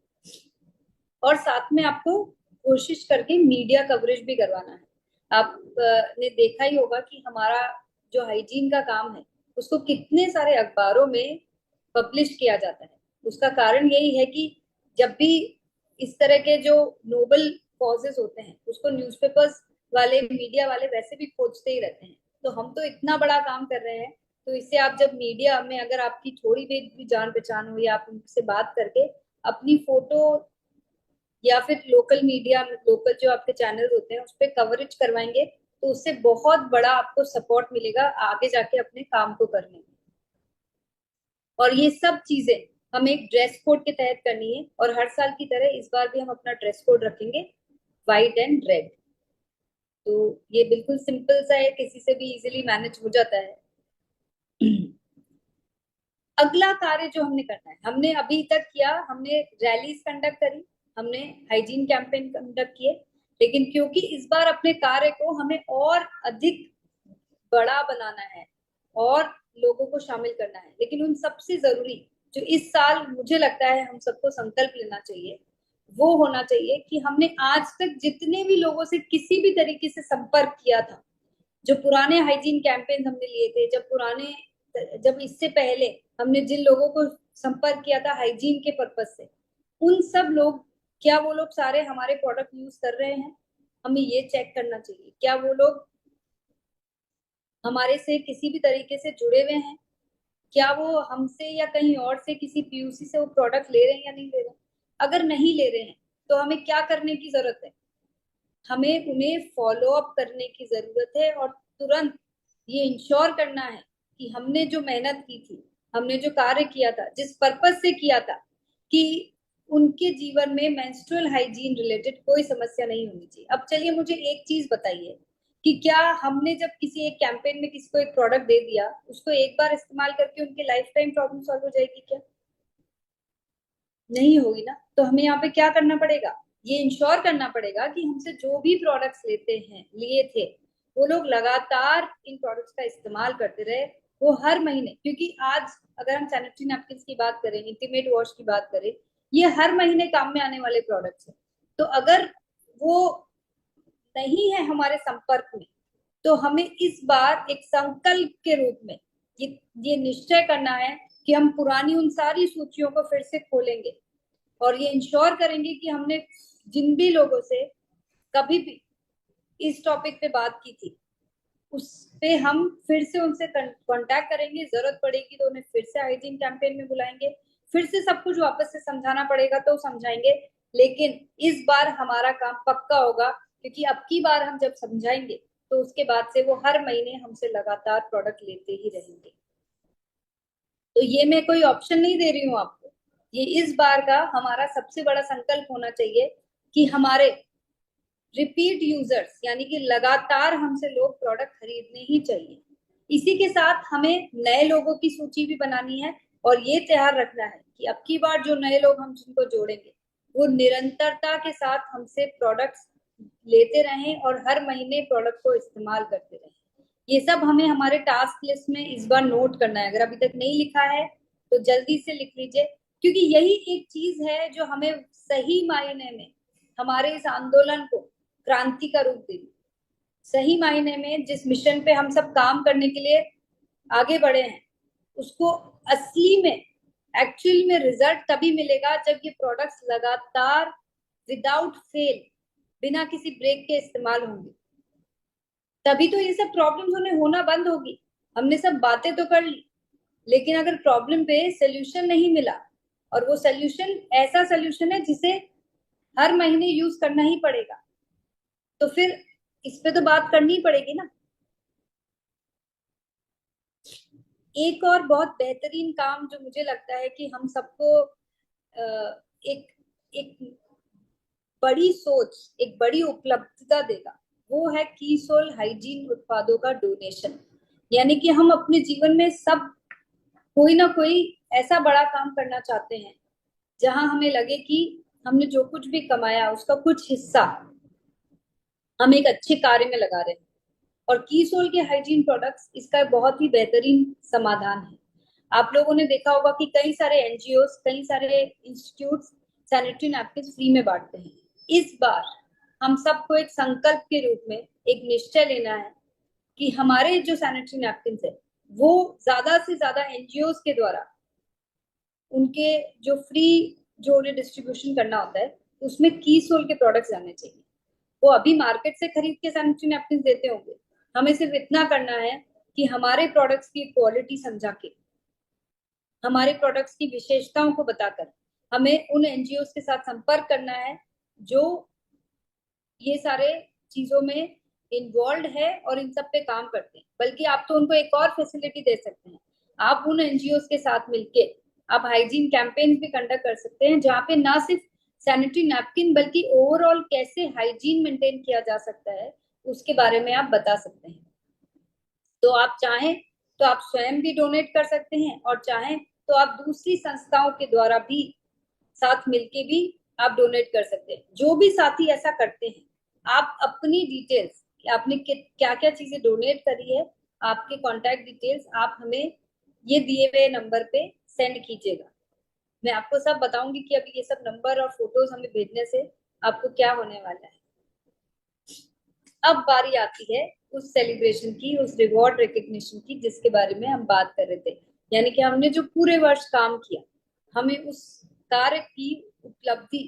और साथ में आपको कोशिश करके मीडिया कवरेज भी करवाना है। आपने देखा ही होगा कि हमारा जो हाइजीन का काम है उसको कितने सारे अखबारों में पब्लिश किया जाता है। उसका कारण यही है कि जब भी इस तरह के जो नोबल कॉजेज होते हैं उसको न्यूज़पेपर्स वाले, मीडिया वाले वैसे भी खोजते ही रहते हैं। तो हम तो इतना बड़ा काम कर रहे हैं, तो इससे आप जब मीडिया में अगर आपकी थोड़ी भी जान पहचान हो या आप उनसे बात करके अपनी फोटो या फिर लोकल मीडिया, लोकल जो आपके चैनल होते हैं उस पर कवरेज करवाएंगे, तो उससे बहुत बड़ा आपको सपोर्ट मिलेगा आगे जाके अपने काम को करने में। और ये सब चीजें हमें एक ड्रेस कोड के तहत करनी है, और हर साल की तरह इस बार भी हम अपना ड्रेस कोड रखेंगे व्हाइट एंड रेड। तो ये बिल्कुल सिंपल सा है, किसी से भी इजीली मैनेज हो जाता है। अगला कार्य जो हमने करना है, हमने अभी तक किया, हमने रैलीज कंडक्ट करी, हमने हाइजीन कैंपेन कंडक्ट किए, लेकिन क्योंकि इस बार अपने कार्य को हमें और अधिक बड़ा बनाना है और लोगों को शामिल करना है, लेकिन उन सबसे जरूरी जो इस साल मुझे लगता है हम सबको संकल्प लेना चाहिए, वो होना चाहिए कि हमने आज तक जितने भी लोगों से किसी भी तरीके से संपर्क किया था, जो पुराने हाइजीन कैंपेन हमने लिए थे, जब इससे पहले हमने जिन लोगों को संपर्क किया था हाइजीन के पर्पज से, उन सब लोग, क्या वो लोग सारे हमारे प्रोडक्ट यूज कर रहे हैं, हमें ये चेक करना चाहिए। क्या वो लोग हमारे से किसी भी तरीके से जुड़े हुए हैं, क्या वो हमसे या कहीं और से किसी पीयूसी से वो प्रोडक्ट ले रहे हैं या नहीं ले रहे हैं। अगर नहीं ले रहे हैं तो हमें क्या करने की जरूरत है, हमें उन्हें फॉलो अप करने की जरूरत है और तुरंत ये इंश्योर करना है कि हमने जो मेहनत की थी, हमने जो कार्य किया था, जिस पर्पस से किया था, कि उनके जीवन में मेंस्ट्रुअल हाइजीन रिलेटेड कोई समस्या नहीं होनी चाहिए। अब चलिए मुझे एक चीज बताइए कि क्या हमने जब किसी एक कैंपेन में किसी को एक प्रोडक्ट दे दिया, उसको एक बार इस्तेमाल करके उनकी लाइफ टाइम प्रॉब्लम सॉल्व हो जाएगी क्या? नहीं होगी ना। तो हमें यहाँ पे क्या करना पड़ेगा, ये इंश्योर करना पड़ेगा कि हमसे जो भी प्रोडक्ट्स लिए थे, वो लोग लगातार इन प्रोडक्ट्स का इस्तेमाल करते रहे, वो हर महीने, क्योंकि आज अगर हम सैनिटरी नैपकिन की बात करें, इंटीमेट वॉश की बात करें, ये हर महीने काम में आने वाले प्रोडक्ट्स हैं। तो अगर वो नहीं है हमारे संपर्क में, तो हमें इस बार एक संकल्प के रूप में ये निश्चय करना है कि हम पुरानी उन सारी सूचियों को फिर से खोलेंगे और ये इंश्योर करेंगे कि हमने जिन भी लोगों से कभी भी इस टॉपिक पे बात की थी, उस पे हम फिर से उनसे कांटेक्ट करेंगे। जरूरत पड़ेगी तो उन्हें फिर से हाइजीन कैंपेन में बुलाएंगे, फिर से सब कुछ वापस से समझाना पड़ेगा तो समझाएंगे, लेकिन इस बार हमारा काम पक्का होगा, क्योंकि अब की बार हम जब समझाएंगे तो उसके बाद से वो हर महीने हमसे लगातार प्रोडक्ट लेते ही रहेंगे। तो ये मैं कोई ऑप्शन नहीं दे रही हूँ आपको, ये इस बार का हमारा सबसे बड़ा संकल्प होना चाहिए कि हमारे रिपीट यूजर्स, यानी कि लगातार हमसे लोग प्रोडक्ट खरीदने ही चाहिए। इसी के साथ हमें नए लोगों की सूची भी बनानी है और ये तैयार रखना है कि अब की बार जो नए लोग हम जिनको जोड़ेंगे, वो निरंतरता के साथ हमसे प्रोडक्ट्स लेते रहें और हर महीने प्रोडक्ट को इस्तेमाल करते रहें। ये सब हमें हमारे टास्क लिस्ट में इस बार नोट करना है। अगर अभी तक नहीं लिखा है तो जल्दी से लिख लीजिए, क्योंकि यही एक चीज है जो हमें सही मायने में हमारे इस आंदोलन को क्रांति का रूप देगी। सही मायने में जिस मिशन पे हम सब काम करने के लिए आगे बढ़े हैं, उसको असली में एक्चुअल में रिजल्ट तभी मिलेगा जब ये प्रोडक्ट्स लगातार विदाउट फेल, बिना किसी ब्रेक के इस्तेमाल होंगे। तभी तो ये सब प्रॉब्लम्स उन्हें होना बंद होगी। हमने सब बातें तो कर ली, लेकिन अगर प्रॉब्लम पे सोल्यूशन नहीं मिला, और वो सोल्यूशन ऐसा सोल्यूशन है जिसे हर महीने यूज करना ही पड़ेगा, तो फिर इस पे तो बात करनी पड़ेगी ना। एक और बहुत बेहतरीन काम जो मुझे लगता है कि हम सबको एक एक बड़ी सोच, एक बड़ी उपलब्धता देगा, वो है कीसोल हाइजीन उत्पादों का डोनेशन। यानी कि हम अपने जीवन में सब कोई ना कोई ऐसा बड़ा काम करना चाहते हैं जहां हमें लगे कि हमने जो कुछ भी कमाया उसका कुछ हिस्सा हम एक अच्छे कार्य में लगा रहे हैं, और कीसोल के हाइजीन प्रोडक्ट्स इसका बहुत ही बेहतरीन समाधान है। आप लोगों ने देखा होगा कि कई सारे एनजीओस, कई सारे इंस्टीट्यूट्स सैनिटरी नैपकिन फ्री में बांटते हैं। इस बार हम सबको एक संकल्प के रूप में एक निश्चय लेना है कि हमारे जो सैनिटरी नैपकिन है वो ज्यादा से ज्यादा एनजीओस के द्वारा उनके जो फ्री जो उन्हें डिस्ट्रीब्यूशन करना होता है उसमें कीसोल के प्रोडक्ट्स जाने चाहिए। वो अभी मार्केट से खरीद के सैनिटरी नैपकिन देते होंगे, हमें सिर्फ इतना करना है कि हमारे प्रोडक्ट्स की क्वालिटी समझा के, हमारे प्रोडक्ट्स की विशेषताओं को बताकर हमें उन एनजीओस के साथ संपर्क करना है जो ये सारे चीजों में इन्वॉल्व है और इन सब पे काम करते हैं। बल्कि आप तो उनको एक और फैसिलिटी दे सकते हैं, आप उन एनजीओस के साथ मिलके आप हाइजीन कैंपेन्स भी कंडक्ट कर सकते हैं, जहाँ पे ना सिर्फ सैनिटरी नैपकिन बल्कि ओवरऑल कैसे हाइजीन मेंटेन किया जा सकता है उसके बारे में आप बता सकते हैं। तो आप चाहें तो आप स्वयं भी डोनेट कर सकते हैं, और चाहें तो आप दूसरी संस्थाओं के द्वारा भी साथ मिलके भी आप डोनेट कर सकते हैं। जो भी साथी ऐसा करते हैं, आप अपनी डिटेल्स, आपने क्या क्या चीजें डोनेट करी है, आपके कॉन्टैक्ट डिटेल्स आप हमें ये दिए हुए नंबर पे सेंड कीजिएगा। मैं आपको सब बताऊंगी कि अभी ये सब नंबर और फोटोज हमें भेजने से आपको क्या होने वाला है। अब बारी आती है उस सेलिब्रेशन की, उस रिवॉर्ड रिकग्निशन की जिसके बारे में हम बात कर रहे थे। यानी कि हमने जो पूरे वर्ष काम किया, हमें उस कार्य की उपलब्धि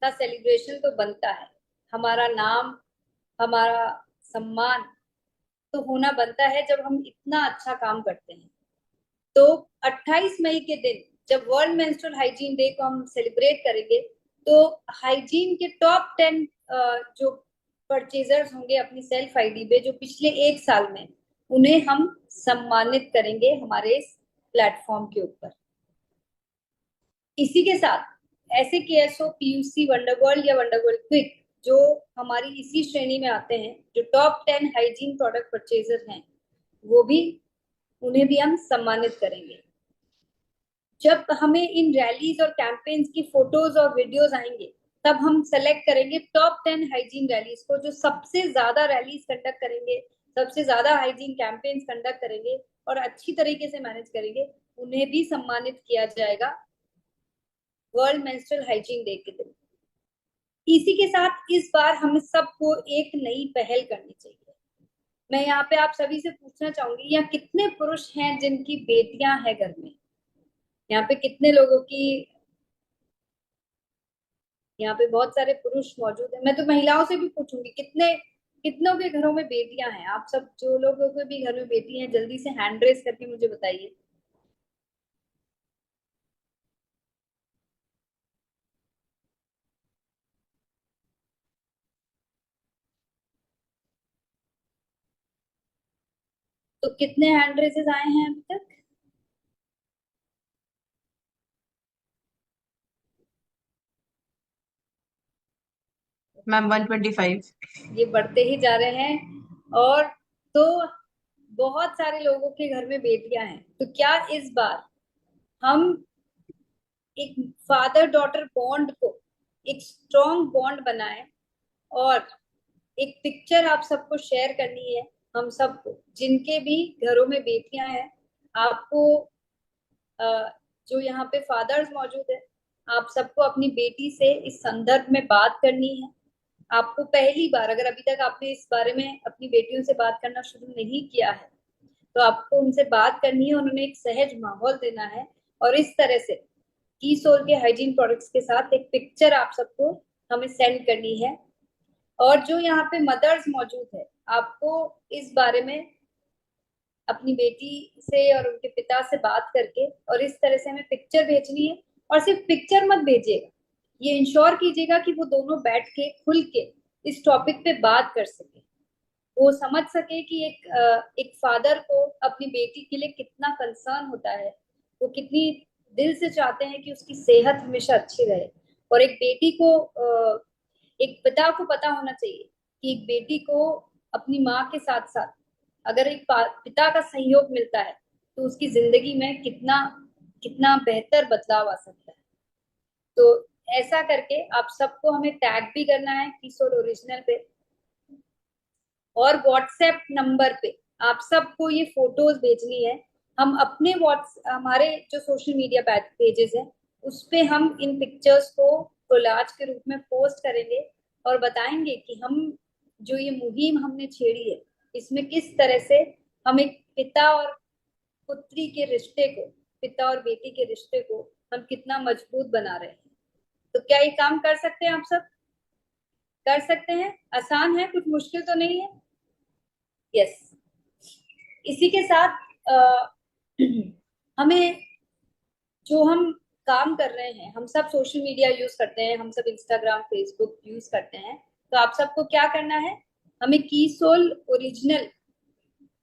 का सेलिब्रेशन तो बनता है। हमारा नाम, हमारा सम्मान तो होना बनता है जब हम इतना अच्छा काम करते हैं। तो 28 मई के दिन जब वर्ल्ड मेंस्ट्रुअल हाइजीन डे को हम सेलिब्रेट करेंगे, तो हाइजीन के टॉप 10 जो परचेजर्स होंगे अपनी सेल्फ आईडी पे जो पिछले 1 साल में, उन्हें हम सम्मानित करेंगे हमारे इस प्लेटफॉर्म के ऊपर। इसी के साथ ऐसे केएसओ, पीयूसी, वंडरवर्ल्ड या वंडरवर्ल्ड क्विक जो हमारी इसी श्रेणी में आते हैं, जो टॉप 10 हाइजीन प्रोडक्ट परचेजर हैं, वो भी, उन्हें भी हम सम्मानित करेंगे। जब हमें इन रैलीज और कैंपेन्स की फोटोज और वीडियोस आएंगे, तब हम सेलेक्ट करेंगे टॉप 10 हाइजीन रैलीज को, जो सबसे ज्यादा रैलीज कंडक्ट करेंगे, सबसे ज्यादा हाइजीन कैंपेन्स कंडक्ट करेंगे और अच्छी तरीके से मैनेज करेंगे, उन्हें भी सम्मानित किया जाएगा वर्ल्ड मेंस्ट्रुअल हाइजीन डे के दिन। इसी के साथ इस बार हम सबको एक नई पहल करनी चाहिए। मैं यहाँ पे आप सभी से पूछना चाहूंगी, यहाँ कितने पुरुष हैं जिनकी बेटियां हैं घर में? यहाँ पे कितने लोगों की, यहाँ पे बहुत सारे पुरुष मौजूद हैं। मैं तो महिलाओं से भी पूछूंगी, कितनों के घरों में बेटियां हैं? आप सब जो लोगों के भी घर में बेटी हैं, जल्दी से हैंड रेस करके मुझे बताइए। तो कितने हैंड रेसेस आए हैं अभी तक? मैम 125। ये बढ़ते ही जा रहे हैं। और तो बहुत सारे लोगों के घर में बेटियां हैं, तो क्या इस बार हम एक फादर डॉटर बॉन्ड को, एक स्ट्रॉन्ग बॉन्ड बनाएं और एक पिक्चर आप सबको शेयर करनी है, हम सबको, जिनके भी घरों में बेटियां हैं। आपको जो यहाँ पे फादर्स मौजूद है, आप सबको अपनी बेटी से इस संदर्भ में बात करनी है। आपको पहली बार, अगर अभी तक आपने इस बारे में अपनी बेटियों से बात करना शुरू नहीं किया है, तो आपको उनसे बात करनी है और उन्हें एक सहज माहौल देना है। और इस तरह से कीसोल के हाइजीन प्रोडक्ट्स के साथ एक पिक्चर आप सबको हमें सेंड करनी है। और जो यहाँ पे मदर्स मौजूद है, आपको इस बारे में अपनी बेटी से और उनके पिता से बात करके और इस तरह से हमें पिक्चर भेजनी है। और सिर्फ पिक्चर मत भेजिएगा, ये इंश्योर कीजिएगा कि वो दोनों बैठ के खुल के इस टॉपिक पे बात कर सके, वो समझ सके कि एक फादर को अपनी बेटी के लिए कितना कंसर्न होता है, वो कितनी दिल से चाहते हैं कि उसकी सेहत हमेशा अच्छी रहे। और एक बेटी को, एक पिता को पता होना चाहिए कि एक बेटी को अपनी माँ के साथ साथ अगर एक पिता का सहयोग मिलता है, तो उसकी जिंदगी में कितना कितना बेहतर बदलाव आ सकता है। तो ऐसा करके आप सबको हमें टैग भी करना है कीसोल ओरिजिनल पे, और व्हाट्सएप नंबर पे आप सबको ये फोटोज भेजनी है। हम अपने हमारे जो सोशल मीडिया पेजेस हैं, उस पे हम इन पिक्चर्स को कोलाज के रूप में पोस्ट करेंगे और बताएंगे कि हम जो ये मुहिम हमने छेड़ी है, इसमें किस तरह से हम एक पिता और पुत्री के रिश्ते को, पिता और बेटी के रिश्ते को हम कितना मजबूत बना रहे हैं। तो क्या ये काम कर सकते हैं? आप सब कर सकते हैं? आसान है, कुछ मुश्किल तो नहीं है? यस। इसी के साथ हमें, जो हम काम कर रहे हैं, हम सब सोशल मीडिया यूज करते हैं, हम सब इंस्टाग्राम, फेसबुक यूज करते हैं, तो आप सबको क्या करना है, हमें कीसोल ओरिजिनल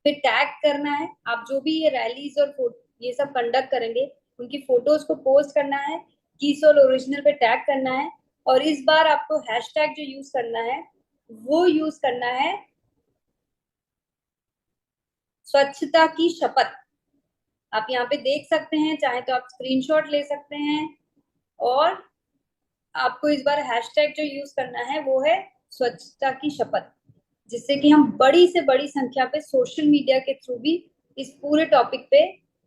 पे टैग करना है। आप जो भी ये रैलीज और ये सब कंडक्ट करेंगे, उनकी फोटोज को पोस्ट करना है, कीसोल ओरिजिनल पे टैग करना है। और इस बार आपको हैशटैग जो यूज करना है, वो यूज करना है स्वच्छता की शपथ। आप यहाँ पे देख सकते हैं, चाहे तो आप स्क्रीनशॉट ले सकते हैं। और आपको इस बार हैशटैग जो यूज करना है वो है स्वच्छता की शपथ, जिससे कि हम बड़ी से बड़ी संख्या पे सोशल मीडिया के थ्रू भी इस पूरे टॉपिक पे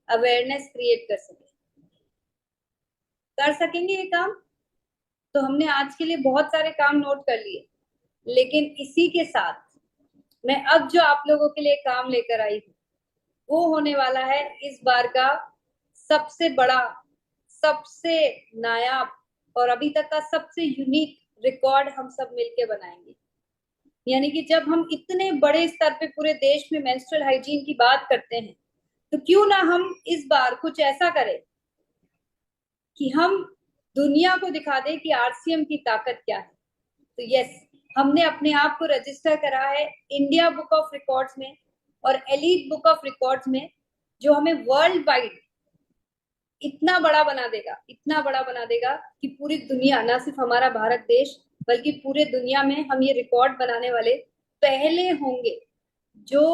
अवेयरनेस क्रिएट कर सके। कर सकेंगे ये काम? तो हमने आज के लिए बहुत सारे काम नोट कर लिए, लेकिन इसी के साथ मैं अब जो आप लोगों के लिए काम लेकर आई हूँ, वो होने वाला है इस बार का सबसे बड़ा, सबसे नायाब और अभी तक का सबसे यूनिक रिकॉर्ड हम सब मिलके बनाएंगे। यानी कि जब हम इतने बड़े स्तर पे पूरे देश में मेंस्ट्रुअल हाइजीन की बात करते हैं, तो क्यों ना हम इस बार कुछ ऐसा करें कि हम दुनिया को दिखा दें कि आरसीएम की ताकत क्या है। तो यस, हमने अपने आप को रजिस्टर करा है इंडिया बुक ऑफ रिकॉर्ड्स में और एलीट बुक ऑफ रिकॉर्ड्स में, जो हमें वर्ल्ड वाइड इतना बड़ा बना देगा, इतना बड़ा बना देगा कि पूरी दुनिया, ना सिर्फ हमारा भारत देश बल्कि पूरे दुनिया में हम ये रिकॉर्ड बनाने वाले पहले होंगे जो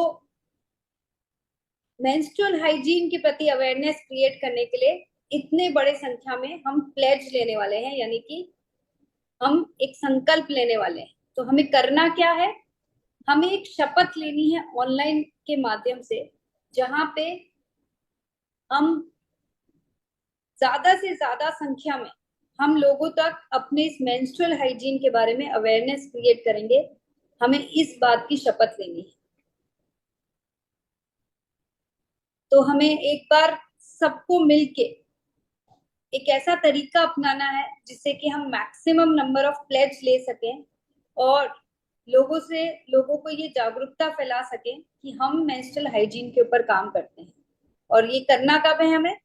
मेंस्ट्रुअल हाइजीन के प्रति अवेयरनेस क्रिएट करने के लिए इतने बड़े संख्या में हम प्लेज लेने वाले हैं, यानी कि हम एक संकल्प लेने वाले हैं। तो हमें करना क्या है, हमें एक शपथ लेनी है ऑनलाइन के माध्यम से, जहां पे हम ज्यादा से ज्यादा संख्या में हम लोगों तक अपने इस मेंस्ट्रुअल हाइजीन के बारे में अवेयरनेस क्रिएट करेंगे। हमें इस बात की शपथ लेनी है। तो हमें एक बार सबको मिलके एक ऐसा तरीका अपनाना है जिससे कि हम मैक्सिमम नंबर ऑफ प्लेज ले सकें और लोगों को ये जागरूकता फैला सकें कि हम मेंस्ट्रुअल हाइजीन के ऊपर काम करते हैं। और ये करना कब है, हमें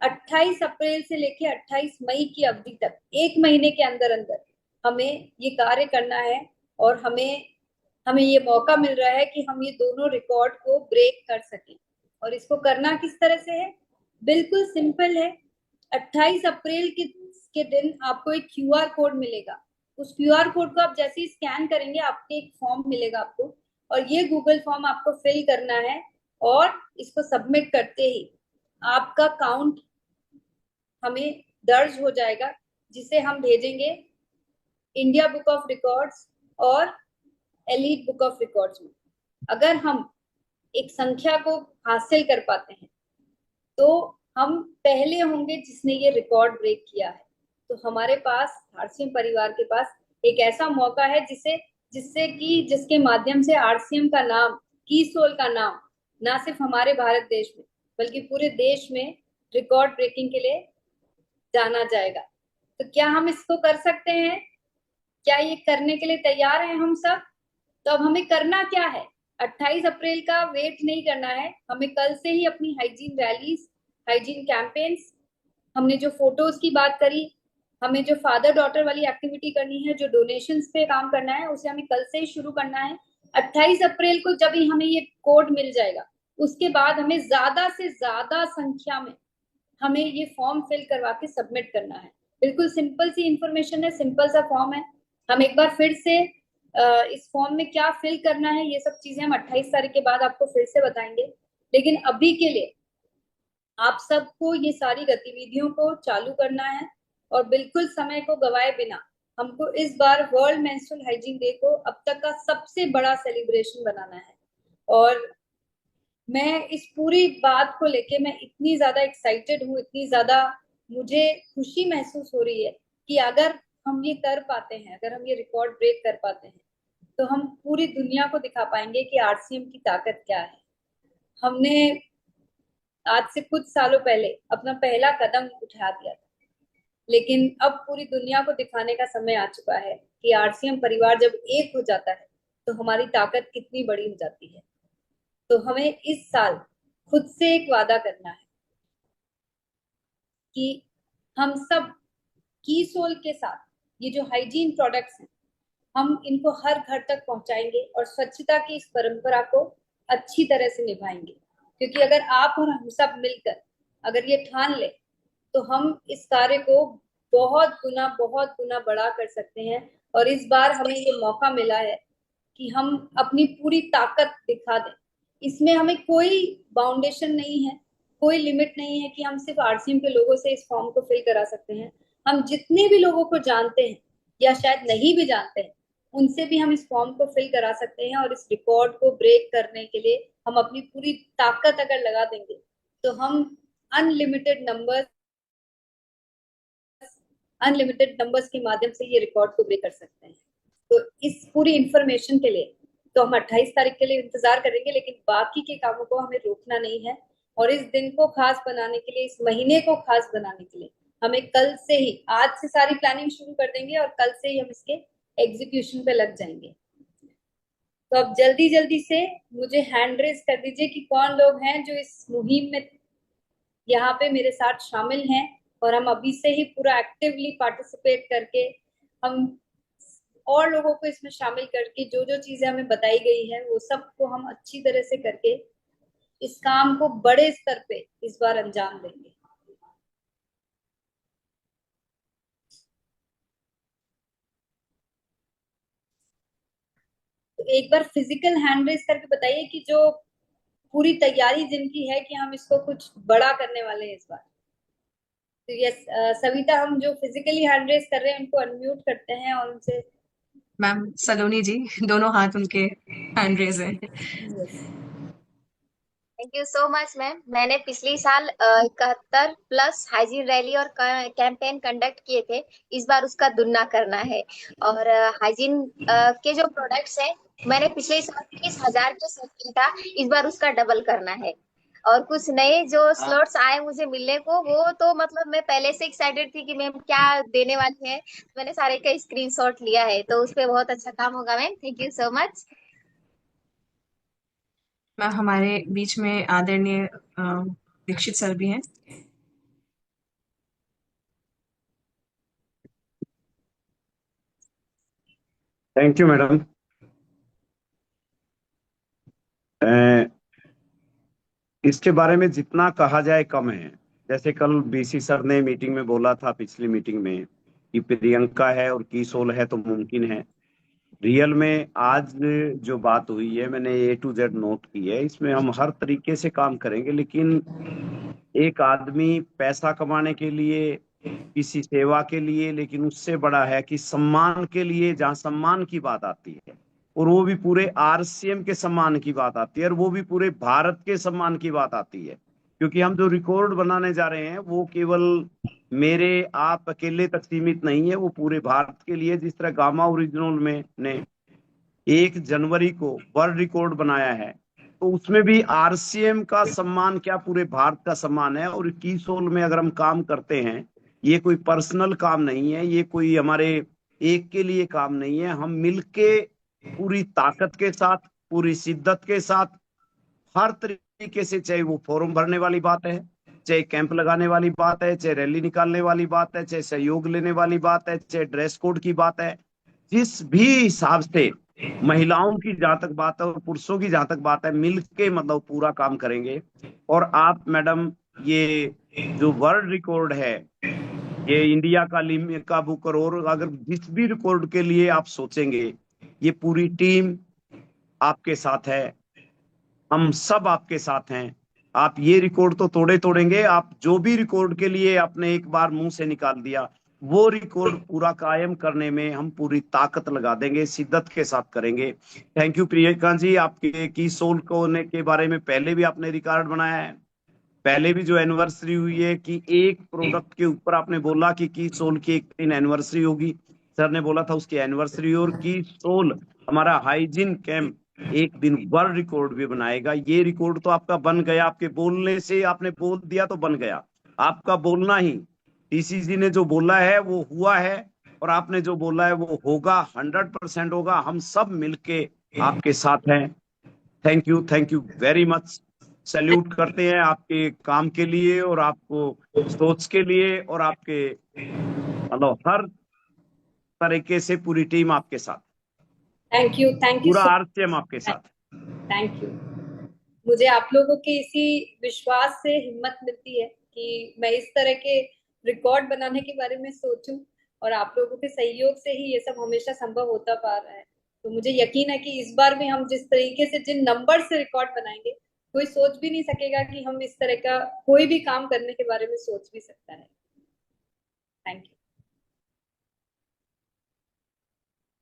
28 अप्रैल से लेके 28 मई की अवधि तक, एक महीने के अंदर अंदर हमें ये कार्य करना है। और हमें ये मौका मिल रहा है कि हम ये दोनों रिकॉर्ड को ब्रेक कर सकें। और इसको करना किस तरह से है, बिल्कुल सिंपल है। 28 अप्रैल के दिन आपको एक क्यूआर कोड मिलेगा। उस क्यूआर कोड को आप जैसे ही स्कैन करेंगे आपके एक फॉर्म मिलेगा आपको, और ये गूगल फॉर्म आपको फिल करना है। और इसको सबमिट करते ही आपका काउंट हमें दर्ज हो जाएगा, जिसे हम भेजेंगे इंडिया बुक ऑफ रिकॉर्ड्स और एलीट बुक ऑफ रिकॉर्ड्स में। अगर हम एक संख्या को हासिल कर पाते हैं तो हम पहले होंगे जिसने ये रिकॉर्ड ब्रेक किया है। तो हमारे पास, आरसीएम परिवार के पास एक ऐसा मौका है जिसके माध्यम से आरसीएम का नाम, कीसोल का नाम ना सिर्फ हमारे भारत देश में बल्कि पूरे देश में रिकॉर्ड ब्रेकिंग के लिए जाना जाएगा। तो क्या हम इसको कर सकते हैं? क्या ये करने के लिए तैयार हैं हम सब? तो अब हमें करना क्या है, 28 अप्रैल का वेट नहीं करना है। हमें कल से ही अपनी हाइजीन रैलीज, हाइजीन कैंपेन्स, हमने जो फोटोज की बात करी, हमें जो फादर डॉटर वाली एक्टिविटी करनी है, जो डोनेशंस पे काम करना है, उसे हमें कल से ही शुरू करना है। 28 अप्रैल को जब ही हमें ये कोड मिल जाएगा, उसके बाद हमें ज्यादा से ज्यादा संख्या में हमें ये फॉर्म फिल करवा के सबमिट करना है। बिल्कुल सिंपल सी इंफॉर्मेशन है, सिंपल सा फॉर्म है। हम एक बार फिर से इस फॉर्म में क्या फिल करना है, ये सब चीजें हम 28 तारीख के बाद आपको फिर से बताएंगे। लेकिन अभी के लिए आप सबको ये सारी गतिविधियों को चालू करना है और बिल्कुल समय को गवाए बिना हमको इस बार वर्ल्ड मेंस्ट्रुअल हाइजीन डे को अब तक का सबसे बड़ा सेलिब्रेशन बनाना है। और मैं इस पूरी बात को लेके मैं इतनी ज्यादा एक्साइटेड हूँ, इतनी ज्यादा मुझे खुशी महसूस हो रही है कि अगर हम ये कर पाते हैं, अगर हम ये रिकॉर्ड ब्रेक कर पाते हैं, तो हम पूरी दुनिया को दिखा पाएंगे कि आरसीएम की ताकत क्या है। हमने आज से कुछ सालों पहले अपना पहला कदम उठा दिया था, लेकिन अब पूरी दुनिया को दिखाने का समय आ चुका है कि आरसीएम परिवार जब एक हो जाता है तो हमारी ताकत कितनी बड़ी हो जाती है। तो हमें इस साल खुद से एक वादा करना है कि हम सब कीसोल के साथ ये जो हाइजीन प्रोडक्ट्स हैं, हम इनको हर घर तक पहुंचाएंगे और स्वच्छता की इस परंपरा को अच्छी तरह से निभाएंगे। क्योंकि अगर आप और हम सब मिलकर अगर ये ठान ले तो हम इस कार्य को बहुत गुना बड़ा कर सकते हैं। और इस बार हमें ये मौका मिला है कि हम अपनी पूरी ताकत दिखा दें। इसमें हमें कोई बाउंडेशन नहीं है, कोई लिमिट नहीं है कि हम सिर्फ आरसीएम के लोगों से इस फॉर्म को फिल करा सकते हैं। हम जितने भी लोगों को जानते हैं या शायद नहीं भी जानते हैं, उनसे भी हम इस फॉर्म को फिल करा सकते हैं। और इस रिकॉर्ड को ब्रेक करने के लिए हम अपनी पूरी ताकत अगर लगा देंगे तो हम अनलिमिटेड नंबर्स के माध्यम से ये रिकॉर्ड को ब्रेक कर सकते हैं। तो इस पूरी इंफॉर्मेशन के लिए तो हम 28 तारीख के लिए इंतजार करेंगे, लेकिन बाकी के कामों को हमें रोकना नहीं है। और इस दिन को खास बनाने के लिए, इस महीने को खास बनाने के लिए हमें कल से ही, आज से सारी प्लानिंग शुरू कर देंगे और कल से ही हम इसके एग्जीक्यूशन पे लग जाएंगे। तो अब जल्दी जल्दी से मुझे हैंड रेज कर दीजिए कि कौन लोग हैं जो इस मुहिम में यहाँ पे मेरे साथ शामिल हैं और हम अभी से ही पूरा एक्टिवली पार्टिसिपेट करके हम और लोगों को इसमें शामिल करके जो जो चीजें हमें बताई गई है वो सबको हम अच्छी तरह से करके इस काम को बड़े स्तर पे इस बार अंजाम देंगे। तो एक बार फिजिकल हैंड रेस करके बताइए कि जो पूरी तैयारी जिनकी है कि हम इसको कुछ बड़ा करने वाले हैं इस बार। तो यस सविता, हम जो फिजिकली हैंड रेस कर रहे हैं उनको अनम्यूट करते हैं और उनसे मैम सलोनी जी, दोनों हाथ उनके हैंड रेज है। Thank you so much ma'am. मैंने पिछली साल 71+ हाइजीन रैली और कैंपेन कंडक्ट किए थे। इस बार उसका दुगना करना है और हाइजीन के जो प्रोडक्ट्स हैं मैंने पिछले साल 30,000 के सेट किया था, इस बार उसका डबल करना है। और कुछ नए जो स्लॉट्स आए मुझे मिलने को, वो तो मतलब मैं पहले से एक्साइटेड थी कि मैम क्या देने वाली है। मैंने सारे का स्क्रीनशॉट लिया है, तो उस पर बहुत अच्छा काम होगा ma'am. Thank you so much. Ma'am हमारे बीच में आदरणीय दीक्षित सर भी हैं। Thank you madam. इसके बारे में जितना कहा जाए कम है। जैसे कल बीसी सर ने मीटिंग में बोला था, पिछली मीटिंग में, कि प्रियंका है और कीसोल है तो मुमकिन है। रियल में आज जो बात हुई है मैंने A to Z नोट की है। इसमें हम हर तरीके से काम करेंगे, लेकिन एक आदमी पैसा कमाने के लिए, किसी सेवा के लिए, लेकिन उससे बड़ा है कि सम्मान के लिए, जहाँ सम्मान की बात आती है और वो भी पूरे RCM के सम्मान की बात आती है और वो भी पूरे भारत के सम्मान की बात आती है। क्योंकि हम जो रिकॉर्ड बनाने जा रहे हैं वो केवल मेरे आप अकेले तक सीमित नहीं है, वो पूरे भारत के लिए। जिस तरह गामा ओरिजिनल में ने 1 जनवरी को वर्ल्ड रिकॉर्ड बनाया है, तो उसमें भी RCM का सम्मान क्या, पूरे भारत का सम्मान है। और कीसोल में अगर हम काम करते हैं, ये कोई पर्सनल काम नहीं है, ये कोई हमारे एक के लिए काम नहीं है। हम मिलके पूरी ताकत के साथ, पूरी शिद्दत के साथ, हर तरीके से, चाहे वो फॉर्म भरने वाली बात है, चाहे कैंप लगाने वाली बात है, चाहे रैली निकालने वाली बात है, चाहे सहयोग लेने वाली बात है, चाहे ड्रेस कोड की बात है, जिस भी हिसाब से महिलाओं की जहां तक बात है और पुरुषों की जहां तक बात है, मिलके मतलब पूरा काम करेंगे। और आप मैडम, ये जो वर्ल्ड रिकॉर्ड है, ये इंडिया का का बुक, और अगर जिस भी रिकॉर्ड के लिए आप सोचेंगे, ये पूरी टीम आपके साथ है, हम सब आपके साथ हैं। आप ये रिकॉर्ड तो तोड़ेंगे। आप जो भी रिकॉर्ड के लिए आपने एक बार मुंह से निकाल दिया, वो रिकॉर्ड पूरा कायम करने में हम पूरी ताकत लगा देंगे, शिद्दत के साथ करेंगे। Thank you Priyanka ji. आपके की सोल को के बारे में पहले भी आपने रिकॉर्ड बनाया है। पहले भी जो एनिवर्सरी हुई है कि एक प्रोडक्ट के ऊपर आपने बोला कि की सोल की एक दिन एनिवर्सरी होगी, सर ने बोला था उसकी एनिवर्सरी, और की सोल हमारा हाइजीन कैंप एक दिन वर्ल्ड रिकॉर्ड भी बनाएगा। ये रिकॉर्ड तो आपका बन गया, आपके बोलने से, आपने बोल दिया तो बन गया। आपका बोलना ही, TCC ने जो बोला है वो हुआ है, और आपने जो बोला है वो होगा, 100% होगा। हम सब मिलके आपके साथ हैं। Thank you very much. Salute करते हैं आपके काम के लिए और आपको सोच के लिए, और आपके मतलब हर तरीके से पूरी टीम आपके साथ, थैंक यू पूरा सो RCM आपके साथ। Thank you. मुझे आप लोगों के इसी विश्वास से हिम्मत मिलती है कि मैं इस तरह के रिकॉर्ड बनाने के बारे में सोचूं, और आप लोगों के सहयोग से ही ये सब हमेशा संभव होता पा रहा है। तो मुझे यकीन है कि इस बार भी हम जिस तरीके से, जिन नंबर से रिकॉर्ड बनाएंगे, कोई सोच भी नहीं सकेगा कि हम इस तरह का कोई भी काम करने के बारे में सोच भी सकता है। Thank you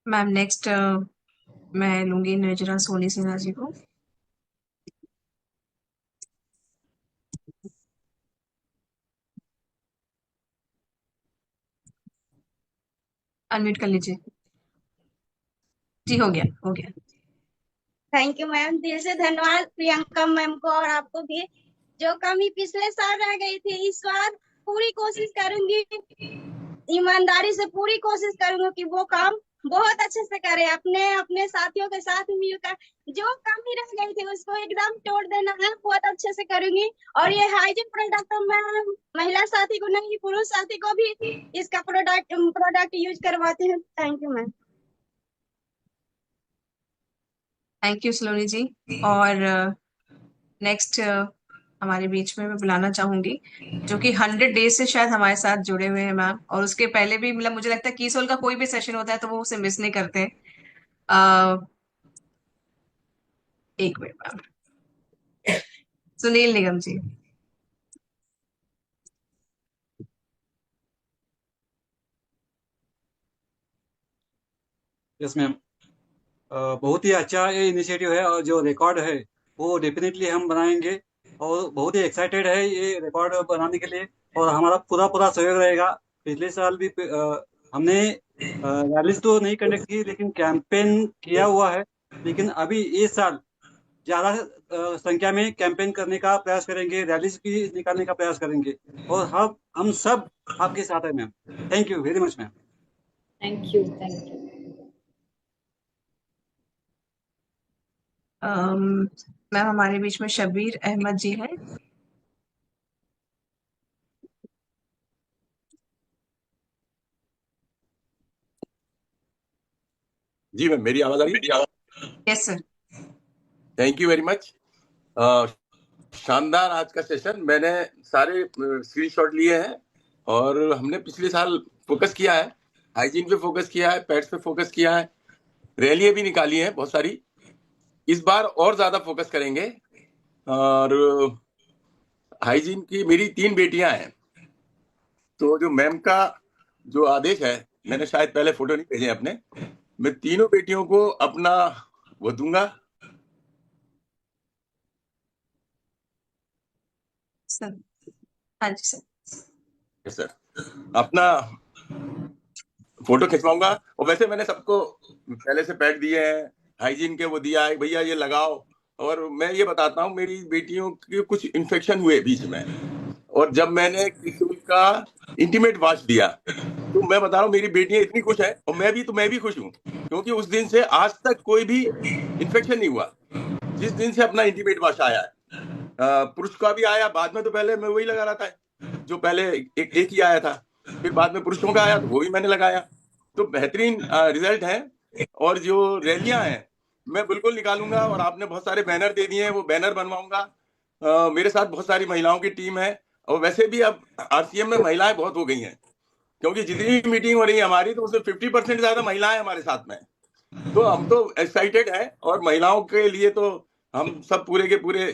ma'am. नेक्स्ट मैं लूंगी नजरा सोनी सिन्हा जी को। अनम्यूट कर लीजिए जी। हो गया, हो गया। थैंक यू मैम, दिल से धन्यवाद प्रियंका मैम को, और आपको भी। जो कमी पिछले साल रह गई थी, इस बार पूरी कोशिश करूंगी, ईमानदारी से पूरी कोशिश करूंगी कि वो काम बहुत अच्छे से करें, अपने अपने साथियों के साथ मिलकर। जो कमी रह गई थी उसको एकदम तोड़ देना है, बहुत अच्छे से करूंगी। और ये हाइजीन प्रोडक्ट तो मैं महिला साथी को नहीं, पुरुष साथी को भी इसका प्रोडक्ट यूज करवाती हूँ। Thank you ma'am. Thank you Saloni ji. और नेक्स्ट हमारे बीच में मैं बुलाना चाहूंगी जो कि 100 डेज से शायद हमारे साथ जुड़े हुए हैं मैम, और उसके पहले भी मतलब मुझे लगता है कीसोल का कोई भी सेशन होता है तो वो उसे मिस नहीं करते। एक मिनट मैम, सुनील निगम जी। यस मैम, बहुत ही अच्छा ये इनिशिएटिव है और जो रिकॉर्ड है वो डेफिनेटली हम बनाएंगे और बहुत ही एक्साइटेड है ये रिकॉर्ड बनाने के लिए और हमारा पूरा पूरा सहयोग रहेगा। पिछले साल भी हमने रैलीज तो नहीं कंडक्ट की लेकिन कैंपेन किया हुआ है, लेकिन अभी इस साल ज्यादा संख्या में कैंपेन करने का प्रयास करेंगे, रैलीज भी निकालने का प्रयास करेंगे और हम सब आपके साथ है ma'am. Thank you very much ma'am. Thank you, thank you. Ma'am हमारे बीच में शबीर अहमद जी हैं। जी मैम, मेरी आवाज आ रही है? Yes sir. Thank you very much. शानदार आज का सेशन, मैंने सारे स्क्रीनशॉट लिए हैं और हमने पिछले साल फोकस किया है, हाइजीन पे फोकस किया है, पेट्स पे फोकस किया है, रैलियां भी निकाली हैं बहुत सारी। इस बार और ज्यादा फोकस करेंगे। और हाइजीन की मेरी 3 बेटियां हैं, तो जो मैम का जो आदेश है, मैंने शायद पहले फोटो नहीं भेजे अपने, मैं तीनों बेटियों को अपना वो दूंगा। सर हाँ जी सर। यस सर, अपना फोटो खिंचवाऊंगा। और वैसे मैंने सबको पहले से पैक दिए हैं, हाइजीन के वो दिया है, भैया ये लगाओ। और मैं ये बताता हूँ, मेरी बेटियों के कुछ इन्फेक्शन हुए बीच में, और जब मैंने किशोर का इंटीमेट वॉश दिया तो मैं बता रहा हूँ मेरी बेटियां इतनी खुश है, और मैं भी खुश हूँ, क्योंकि उस दिन से आज तक कोई भी इन्फेक्शन नहीं हुआ जिस दिन से अपना इंटीमेट वॉश आया है। पुरुष का भी आया बाद में, तो पहले मैं वही लगा रहा था जो पहले एक ही आया था, फिर बाद में पुरुषों का आया तो वो भी मैंने लगाया। तो बेहतरीन रिजल्ट है। और जो रैलियां हैं मैं बिल्कुल निकालूंगा, और आपने बहुत सारे बैनर दे दिए हैं, वो बैनर बनवाऊंगा। मेरे साथ बहुत सारी महिलाओं की टीम है, और वैसे भी अब आरसीएम में महिलाएं बहुत हो गई हैं, क्योंकि जितनी भी मीटिंग हो रही है हमारी, तो उसमें 50% ज्यादा महिलाएं हमारे साथ में। तो हम तो एक्साइटेड है, और महिलाओं के लिए तो हम सब पूरे के पूरे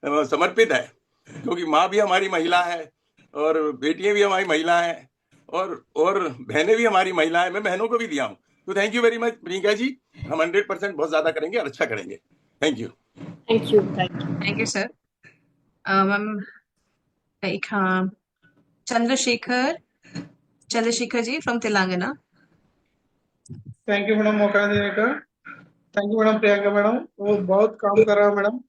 समर्पित है, क्योंकि माँ भी हमारी महिला है, और बेटियां भी हमारी महिला है, और बहनें भी हमारी महिला है। मैं बहनों को भी दिया हूँ। तो thank you very much Priyanka ji, हम 100% बहुत ज्यादा करेंगे और अच्छा करेंगे। Thank you. Thank you, thank you. Thank you sir. Ma'am एक हाँ, Chandrashekhar ji from Telangana. Thank you madam मौका देने का। Thank you madam Priyanka madam, वो बहुत काम कर रहा है मैडम।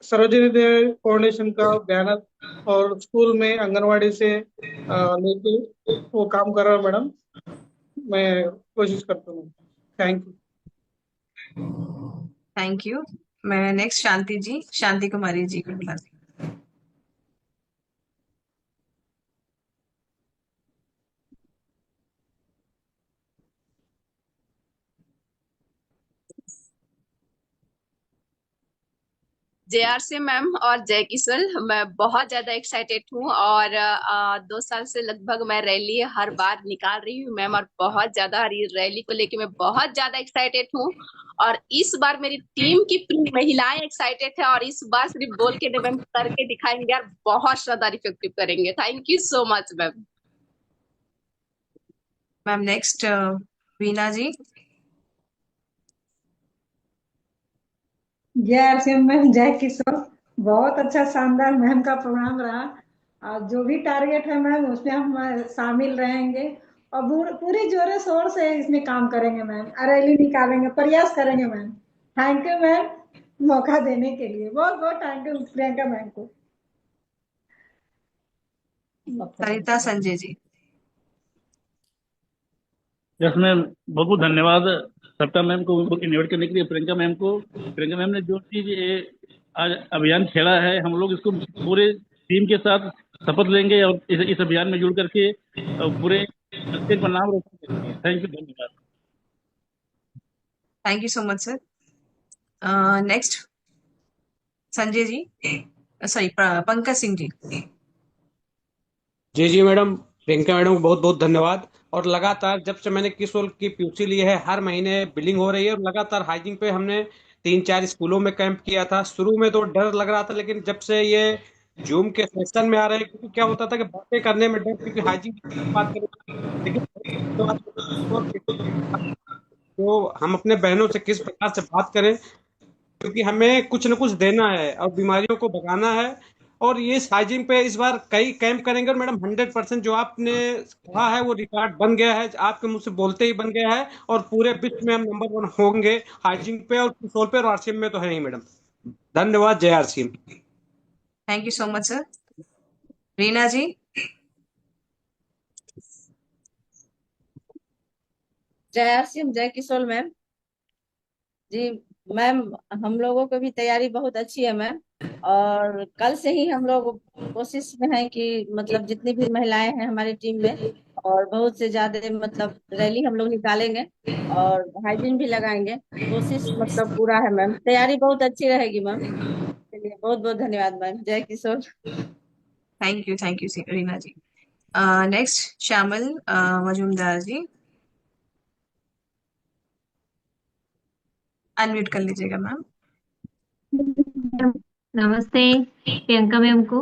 सरोजिनी देवी फाउंडेशन का बैनर और स्कूल में आंगनवाड़ी से लेके वो काम कर रहा है मैडम, मैं कोशिश करता हूँ। Thank you. Thank you. मैं नेक्स्ट शांति कुमारी जी को बुलाती हूँ। JRC मैम और जय किशोर, मैं बहुत ज्यादा एक्साइटेड हूँ और 2 साल से लगभग मैं रैली हर बार निकाल रही हूँ मैम, और बहुत ज्यादा रैली को लेके मैं बहुत ज्यादा एक्साइटेड हूँ। और इस बार मेरी टीम की पूरी महिलाएं एक्साइटेड है, और इस बार सिर्फ बोल के नहीं मैम, करके दिखाएंगे और बहुत शानदार इफेक्टिव करेंगे। Thank you so much ma'am. Ma'am next Veena ji. जय आरसीएम मैम, जय किशोर। बहुत अच्छा शानदार मैम का प्रोग्राम रहा, और जो भी टारगेट है मैम उसमें हम शामिल रहेंगे और पूरी जोरों शोर से इसमें काम करेंगे मैम, रैली निकालेंगे, प्रयास करेंगे मैम। थैंक यू मैम मौका देने के लिए, बहुत बहुत थैंक यू प्रियंका मैम को। सरिता संजय जी। यस मैम, बहुत बहुत धन्यवाद सरिता मैम को इन्वाइट करने के लिए, प्रियंका मैम को। प्रियंका मैम ने जो चीज आज अभियान छेड़ा है, हम लोग इसको पूरे टीम के साथ शपथ लेंगे और इस अभियान में जुड़ करके पूरे स्टेट का नाम रोशन करेंगे। थैंक यू, धन्यवाद। Thank you so much sir. Next Sanjay ji, sorry Pankaj Singh ji. जी जी मैडम, प्रियंका मैडम को बहुत बहुत धन्यवाद। और लगातार जब से मैंने किस की पीयूसी ली है, हर महीने बिलिंग हो रही है, और लगातार हाइजीन पे हमने 3-4 स्कूलों में कैंप किया था। शुरू में तो डर लग रहा था, लेकिन जब से ये जूम के सेशन में आ रहे हैं, क्योंकि क्या होता था कि बातें करने में डर, क्योंकि हाइजीन की बात करें, लेकिन तो हम अपने बहनों से किस प्रकार से बात करें, क्योंकि हमें कुछ न कुछ देना है और बीमारियों को भगाना है। और ये हाइजीन पे इस बार कई कैंप करेंगे। और मैडम 100% जो आपने कहा है वो रिकॉर्ड बन गया है, आपके मुंह से बोलते ही बन गया है, और पूरे विश्व में हम नंबर 1 होंगे हाइजीन पे, और किशोर पे और आरसीएम में तो है ही मैडम। धन्यवाद। जय RCM. Thank you so much sir. Reena ji. जय आरसीएम, जय किशोर मैम। जी मैम, हम लोगों को भी तैयारी बहुत अच्छी है मैम, और कल से ही हम लोग कोशिश में हैं कि मतलब जितनी भी महिलाएं हैं हमारी टीम में, और बहुत से ज्यादा मतलब रैली हम लोग निकालेंगे और हाइजीन भी लगाएंगे। कोशिश मतलब पूरा है मैम, तैयारी बहुत अच्छी रहेगी मैम। चलिए, बहुत बहुत धन्यवाद मैम। जय Kishore. Thank you Reena ji. Next Shyamal Majumdar ji, unmute कर लीजिएगा मैम। नमस्ते प्रियंका मैम को।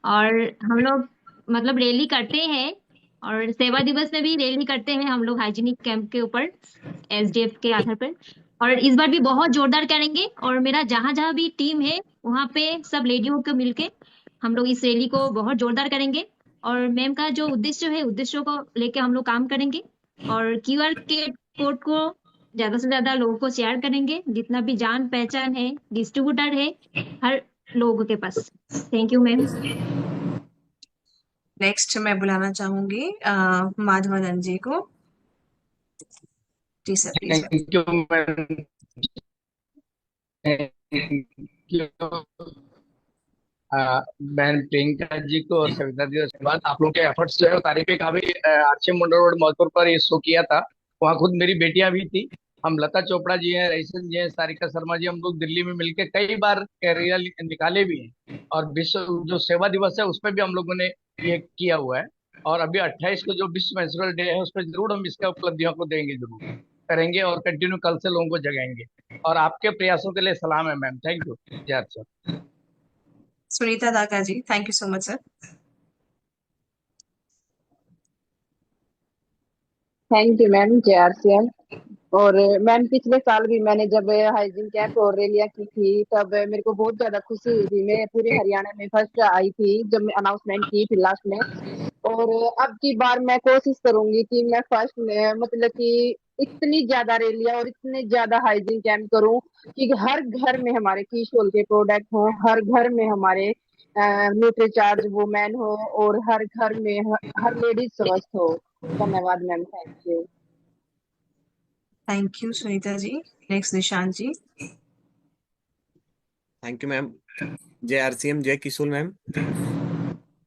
और हम लोग मतलब रैली करते हैं, और सेवा दिवस में भी रैली करते हैं हम लोग हाइजीनिक कैंप के ऊपर एसडीएफ के आधार पर। और इस बार भी बहुत जोरदार करेंगे, और मेरा जहां जहां भी टीम है वहां पे सब लेडियों को मिलके हम लोग इस रैली को बहुत जोरदार करेंगे। और मैम का जो उद्देश्य है, उद्देश्यों को लेके हम लोग काम करेंगे, और क्यूआर के कोड को ज्यादा से ज्यादा लोगों को शेयर करेंगे, जितना भी जान पहचान है, डिस्ट्रीब्यूटर है, हर लोगों के पास। Thank you ma'am. नेक्स्ट मैं बुलाना चाहूंगी माधवानंद जी को। जी sir, please. Thank you ma'am. बहन प्रियंका जी को और सविता जी को धन्यवाद। आप लोगों के एफर्ट्स जो है तारीफ के काबिल। आरसीएम मंडल रोड मौजपुर पर ये शो किया था, वहाँ खुद मेरी बेटियां भी थी। हम लता चोपड़ा जी हैं, रईसन जी हैं, सारिका शर्मा जी, हम लोग दिल्ली में मिलकर कई बार कैरियर निकाले भी हैं। और विश्व जो सेवा दिवस है उसमें भी हम लोगों ने ये किया हुआ है। और अभी 28 को जो विश्व मेंस्ट्रुअल डे है, उसमें जरूर हम इसका उपलब्धियों को देंगे, जरूर करेंगे, और कंटिन्यू कल से लोगों को जगाएंगे। और आपके प्रयासों के लिए सलाम है मैम। Thank you. जय sir. Sunita Daka ji, thank you so much sir. Thank you ma'am. जय आरसीएम। और मैम पिछले साल भी मैंने जब हाइजीन कैंप और रैलियां की थी, तब मेरे को बहुत ज्यादा खुशी हुई थी। मैं पूरे हरियाणा में फर्स्ट आई थी जब मैं अनाउंसमेंट की थी लास्ट में। और अब की बार मैं कोशिश करूंगी कि मैं फर्स्ट में मतलब कि इतनी ज्यादा रैलियां और इतने ज्यादा हाइजीन कैंप करूं कि हर घर में हमारे कीशोल के प्रोडक्ट हो, हर घर में हमारे न्यूट्री चार्ज वुमेन हो, और हर घर में हर लेडीज स्वस्थ हो। धन्यवाद ma'am. Thank you Sunita ji. Next Nishant ji. Thank you ma'am. जय आरसीएम, जय किशोर मैम।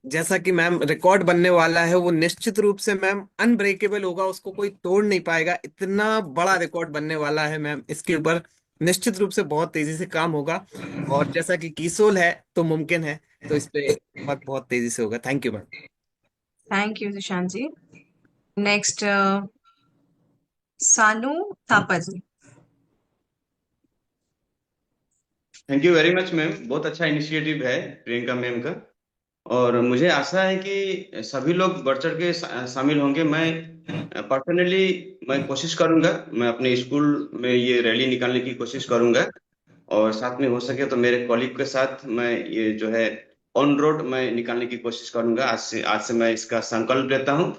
जैसा कि मैम रिकॉर्ड बनने वाला है, वो निश्चित रूप से मैम अनब्रेकेबल होगा, उसको कोई तोड़ नहीं पाएगा। इतना बड़ा रिकॉर्ड बनने वाला है मैम, इसके ऊपर निश्चित रूप से बहुत तेजी से काम होगा। और जैसा कि किशोर है तो मुमकिन है, तो इस पे बहुत बहुत तेजी से होगा। Thank you ma'am. Thank you Nishant ji. Next Sanu Thapa ji. Thank you very much ma'am. बहुत अच्छा इनिशिएटिव है प्रियंका मैम का, और मुझे आशा है कि सभी लोग बढ़ चढ़ के शामिल होंगे। मैं पर्सनली मैं कोशिश करूंगा, मैं अपने स्कूल में ये रैली निकालने की कोशिश करूंगा, और साथ में हो सके तो मेरे कॉलीग के साथ मैं ये जो है ऑन रोड मैं निकालने की कोशिश करूंगा। आज से मैं इसका संकल्प लेता हूँ।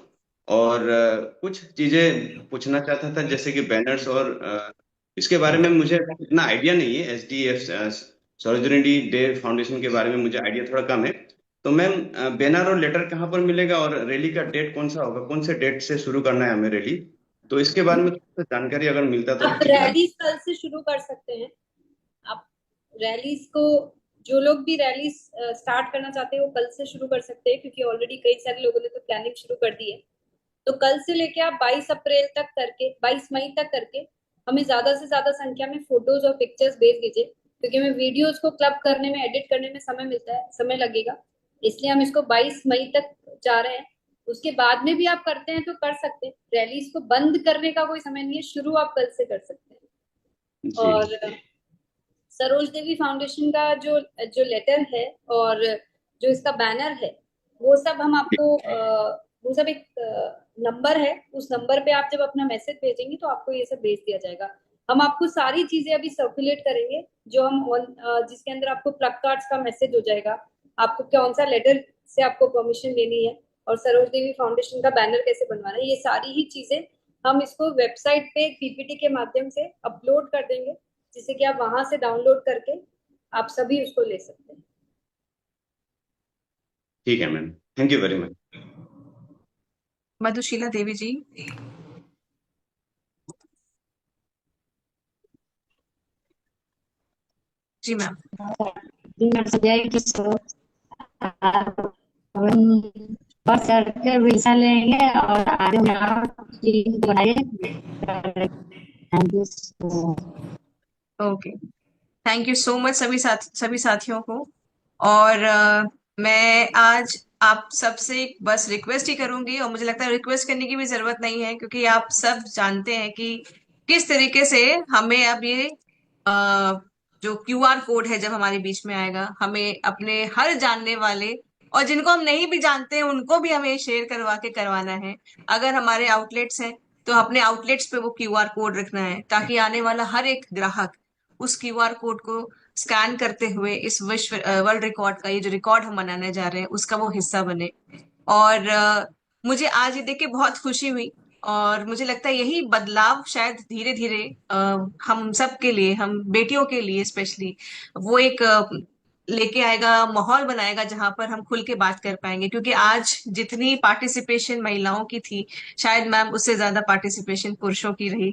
और कुछ चीजें पूछना चाहता था, जैसे कि बैनर्स, और इसके बारे में मुझे इतना आइडिया नहीं है। एसडीएफ सरोजिनी डे फाउंडेशन के बारे में मुझे आइडिया थोड़ा कम है। तो मैम बैनर और लेटर कहाँ पर मिलेगा, और रैली का डेट कौन सा होगा, कौन से डेट से शुरू करना है हमें रैली, तो इसके बारे में थोड़ा सा जानकारी अगर मिलता तो आप ठीक है। रैलीज कल से शुरू कर सकते हैं। आप रैलीज को, जो लोग भी रैली स्टार्ट करना चाहते हैं वो कल से शुरू कर सकते हैं, क्योंकि ऑलरेडी कई सारे लोगों ने तो प्लानिंग शुरू कर दी है। तो कल से लेके आप 22 अप्रैल तक करके 22 मई तक करके हमें ज्यादा से ज्यादा संख्या में फोटोज और पिक्चर्स भेज दीजिए, क्योंकि हमें वीडियोज को क्लब करने में, एडिट करने में समय लगेगा। इसलिए हम इसको 22 मई तक जा रहे हैं। उसके बाद में भी आप करते हैं तो कर सकते हैं, रैलीज को बंद करने का कोई समय नहीं है, शुरू आप कल से कर सकते हैं। और सरोज देवी फाउंडेशन का जो जो लेटर है और जो इसका बैनर है, वो सब हम आपको वो सब एक नंबर है, उस नंबर पे आप जब अपना मैसेज भेजेंगे तो आपको ये सब भेज दिया जाएगा। हम आपको सारी चीजें अभी सर्कुलेट करेंगे, जो हम जिसके अंदर आपको प्लग कार्ड्स का मैसेज हो जाएगा, आपको कौन सा लेटर से आपको परमिशन लेनी है और सरोज देवी फाउंडेशन का बैनर कैसे बनवाना है, ये सारी ही चीजें हम इसको वेबसाइट पे पीपीटी के माध्यम से अपलोड कर देंगे, जिससे कि आप वहां से डाउनलोड करके आप सभी उसको ले सकते हैं। ठीक है ma'am, thank you very much. Madhusheela Devi ji. जी मैम। जय किशोर, बढ़ चढ़ कर भी हिस्सा लेंगे और आगे okay, thank you so much सभी साथियों को। और मैं आज आप सबसे बस रिक्वेस्ट ही करूंगी, और मुझे लगता है रिक्वेस्ट करने की भी जरूरत नहीं है, क्योंकि आप सब जानते हैं कि किस तरीके से हमें अब ये जो क्यूआर कोड है जब हमारे बीच में आएगा, हमें अपने हर जानने वाले और जिनको हम नहीं भी जानते हैं उनको भी हमें शेयर करवा के करवाना है। अगर हमारे आउटलेट्स हैं तो अपने आउटलेट्स पे वो क्यूआर कोड रखना है, ताकि आने वाला हर एक ग्राहक उस क्यूआर कोड को स्कैन करते हुए इस विश्व वर्ल्ड रिकॉर्ड का, ये जो रिकॉर्ड हम मनाने जा रहे हैं, उसका वो हिस्सा बने। और मुझे आज ये देख के बहुत खुशी हुई, और मुझे लगता है यही बदलाव शायद धीरे धीरे हम सब के लिए, हम बेटियों के लिए स्पेशली, वो एक लेके आएगा, माहौल बनाएगा जहां पर हम खुल के बात कर पाएंगे। क्योंकि आज जितनी पार्टिसिपेशन महिलाओं की थी, शायद मैम उससे ज्यादा पार्टिसिपेशन पुरुषों की रही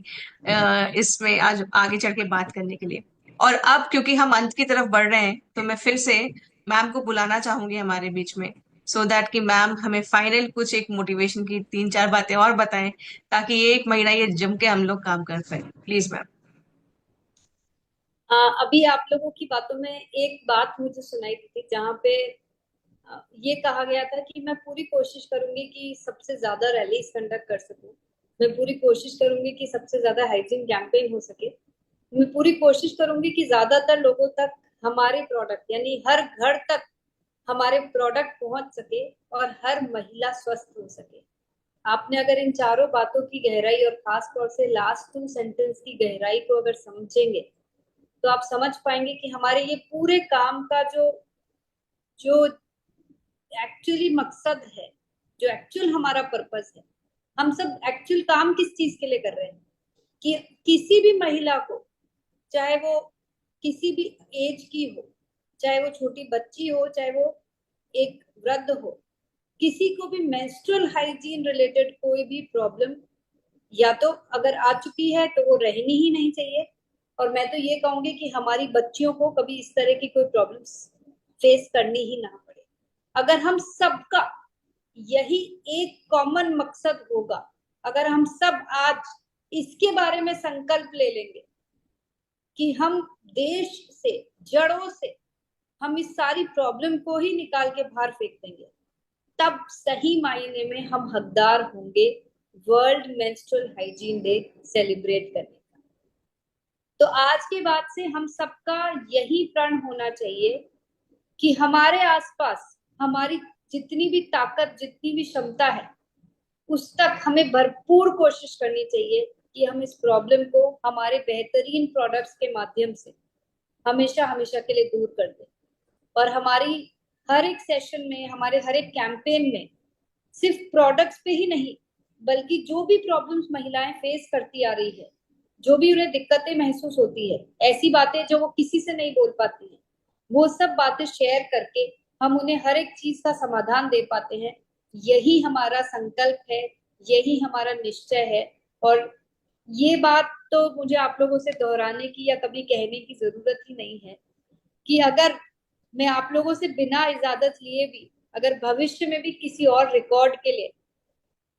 इसमें आज आगे चढ़ के बात करने के लिए। और अब क्योंकि हम अंत की तरफ बढ़ रहे हैं, तो मैं फिर से मैम को बुलाना चाहूंगी हमारे बीच में, सो दैट कि मैम हमें फाइनल कुछ एक मोटिवेशन की 3-4 बातें और बताएं, ताकि ये 1 महीना ये जम के हम लोग काम कर पाए। Please ma'am. अभी आप लोगों की बातों में एक बात मुझे सुनाई दी थी, जहाँ पे ये कहा गया था कि मैं पूरी कोशिश करूंगी कि सबसे ज्यादा रैलीज कंडक्ट कर सकूं, मैं पूरी कोशिश करूंगी कि सबसे ज्यादा हाइजीन कैंपेन हो सके, मैं पूरी कोशिश करूंगी कि ज्यादातर लोगों तक हमारे प्रोडक्ट, यानी हर घर तक हमारे प्रोडक्ट पहुंच सके और हर महिला स्वस्थ हो सके। आपने अगर इन चारों बातों की गहराई और खास तौर से लास्ट 2 सेंटेंस की गहराई को अगर समझेंगे, तो आप समझ पाएंगे कि हमारे ये पूरे काम का जो जो एक्चुअली मकसद है, जो एक्चुअल हमारा पर्पस है, हम सब एक्चुअल काम किस चीज के लिए कर रहे हैं, कि किसी भी महिला को, चाहे वो किसी भी एज की हो, चाहे वो छोटी बच्ची हो, चाहे वो एक वृद्ध हो, किसी को भी मेंस्ट्रुअल हाइजीन रिलेटेड कोई भी प्रॉब्लम या तो अगर आ चुकी है तो वो रहनी ही नहीं चाहिए, और मैं तो ये कहूंगी कि हमारी बच्चियों को कभी इस तरह की कोई प्रॉब्लम्स फेस करनी ही ना पड़े। अगर हम सबका यही एक कॉमन मकसद होगा, अगर हम सब आज इसके बारे में संकल्प ले लेंगे कि हम देश से, जड़ों से हम इस सारी प्रॉब्लम को ही निकाल के बाहर फेंक देंगे, तब सही मायने में हम हकदार होंगे world menstrual hygiene day celebrate करने का। तो आज के बाद से हम सबका यही प्रण होना चाहिए कि हमारे आसपास हमारी जितनी भी ताकत, जितनी भी क्षमता है, उस तक हमें भरपूर कोशिश करनी चाहिए कि हम इस प्रॉब्लम को हमारे बेहतरीन प्रोडक्ट्स के माध्यम से हमेशा हमेशा के लिए दूर कर दें। और हमारी हर एक सेशन में, हमारे हर एक कैंपेन में सिर्फ प्रोडक्ट्स पे ही नहीं, बल्कि जो भी प्रॉब्लम्स महिलाएं फेस करती आ रही है, जो भी उन्हें दिक्कतें महसूस होती है, ऐसी बातें जो वो किसी से नहीं बोल पाती है, वो सब बातें शेयर करके हम उन्हें हर एक चीज का समाधान दे पाते हैं। यही हमारा संकल्प है, यही हमारा निश्चय है। और ये बात तो मुझे आप लोगों से दोहराने की या कभी कहने की जरूरत ही नहीं है कि अगर मैं आप लोगों से बिना इजाजत लिए भी अगर भविष्य में भी किसी और रिकॉर्ड के लिए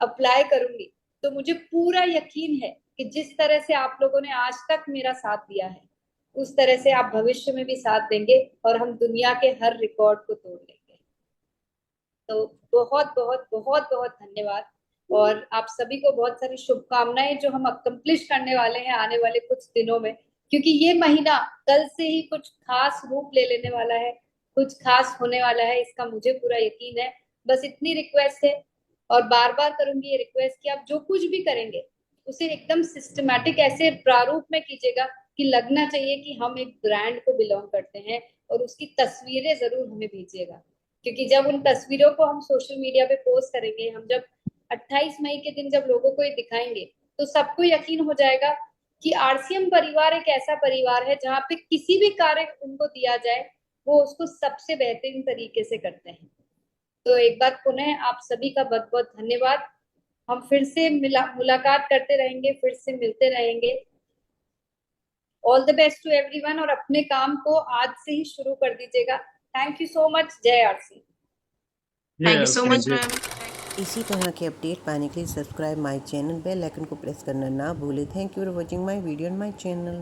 अप्लाई करूंगी, तो मुझे पूरा यकीन है कि जिस तरह से आप लोगों ने आज तक मेरा साथ दिया है उस तरह से आप भविष्य में भी साथ देंगे और हम दुनिया के हर रिकॉर्ड को तोड़ लेंगे। तो बहुत बहुत बहुत बहुत धन्यवाद और आप सभी को बहुत सारी शुभकामनाएं जो हम अकम्प्लिश करने वाले हैं आने वाले कुछ दिनों में, क्योंकि ये महीना कल से ही कुछ खास रूप ले लेने वाला है, कुछ खास होने वाला है, इसका मुझे पूरा यकीन है। बस इतनी रिक्वेस्ट है और बार बार करूंगी ये रिक्वेस्ट कि आप जो कुछ भी करेंगे उसे एकदम सिस्टमैटिक ऐसे प्रारूप में कीजिएगा कि लगना चाहिए कि हम एक ब्रांड को बिलोंग करते हैं, और उसकी तस्वीरें जरूर हमें भेजिएगा, क्योंकि जब उन तस्वीरों को हम सोशल मीडिया पे पोस्ट करेंगे, हम जब 28 मई के दिन जब लोगों को ये दिखाएंगे तो सबको यकीन हो जाएगा कि आरसीएम परिवार एक ऐसा परिवार है जहाँ पे किसी भी कार्य उनको दिया जाए वो उसको सबसे बेहतरीन तरीके से करते हैं। तो एक बार पुनः आप सभी का बहुत बहुत धन्यवाद। हम फिर से मुलाकात करते रहेंगे, फिर से मिलते रहेंगे। All the best to everyone और अपने काम को आज से ही शुरू कर दीजिएगा। Thank you so much. जय RC. Thank you so much ma'am. इसी तरह के अपडेट पाने के लिए subscribe my channel, bell icon को प्रेस करना ना भूलें। Thank you for watching my video on my channel.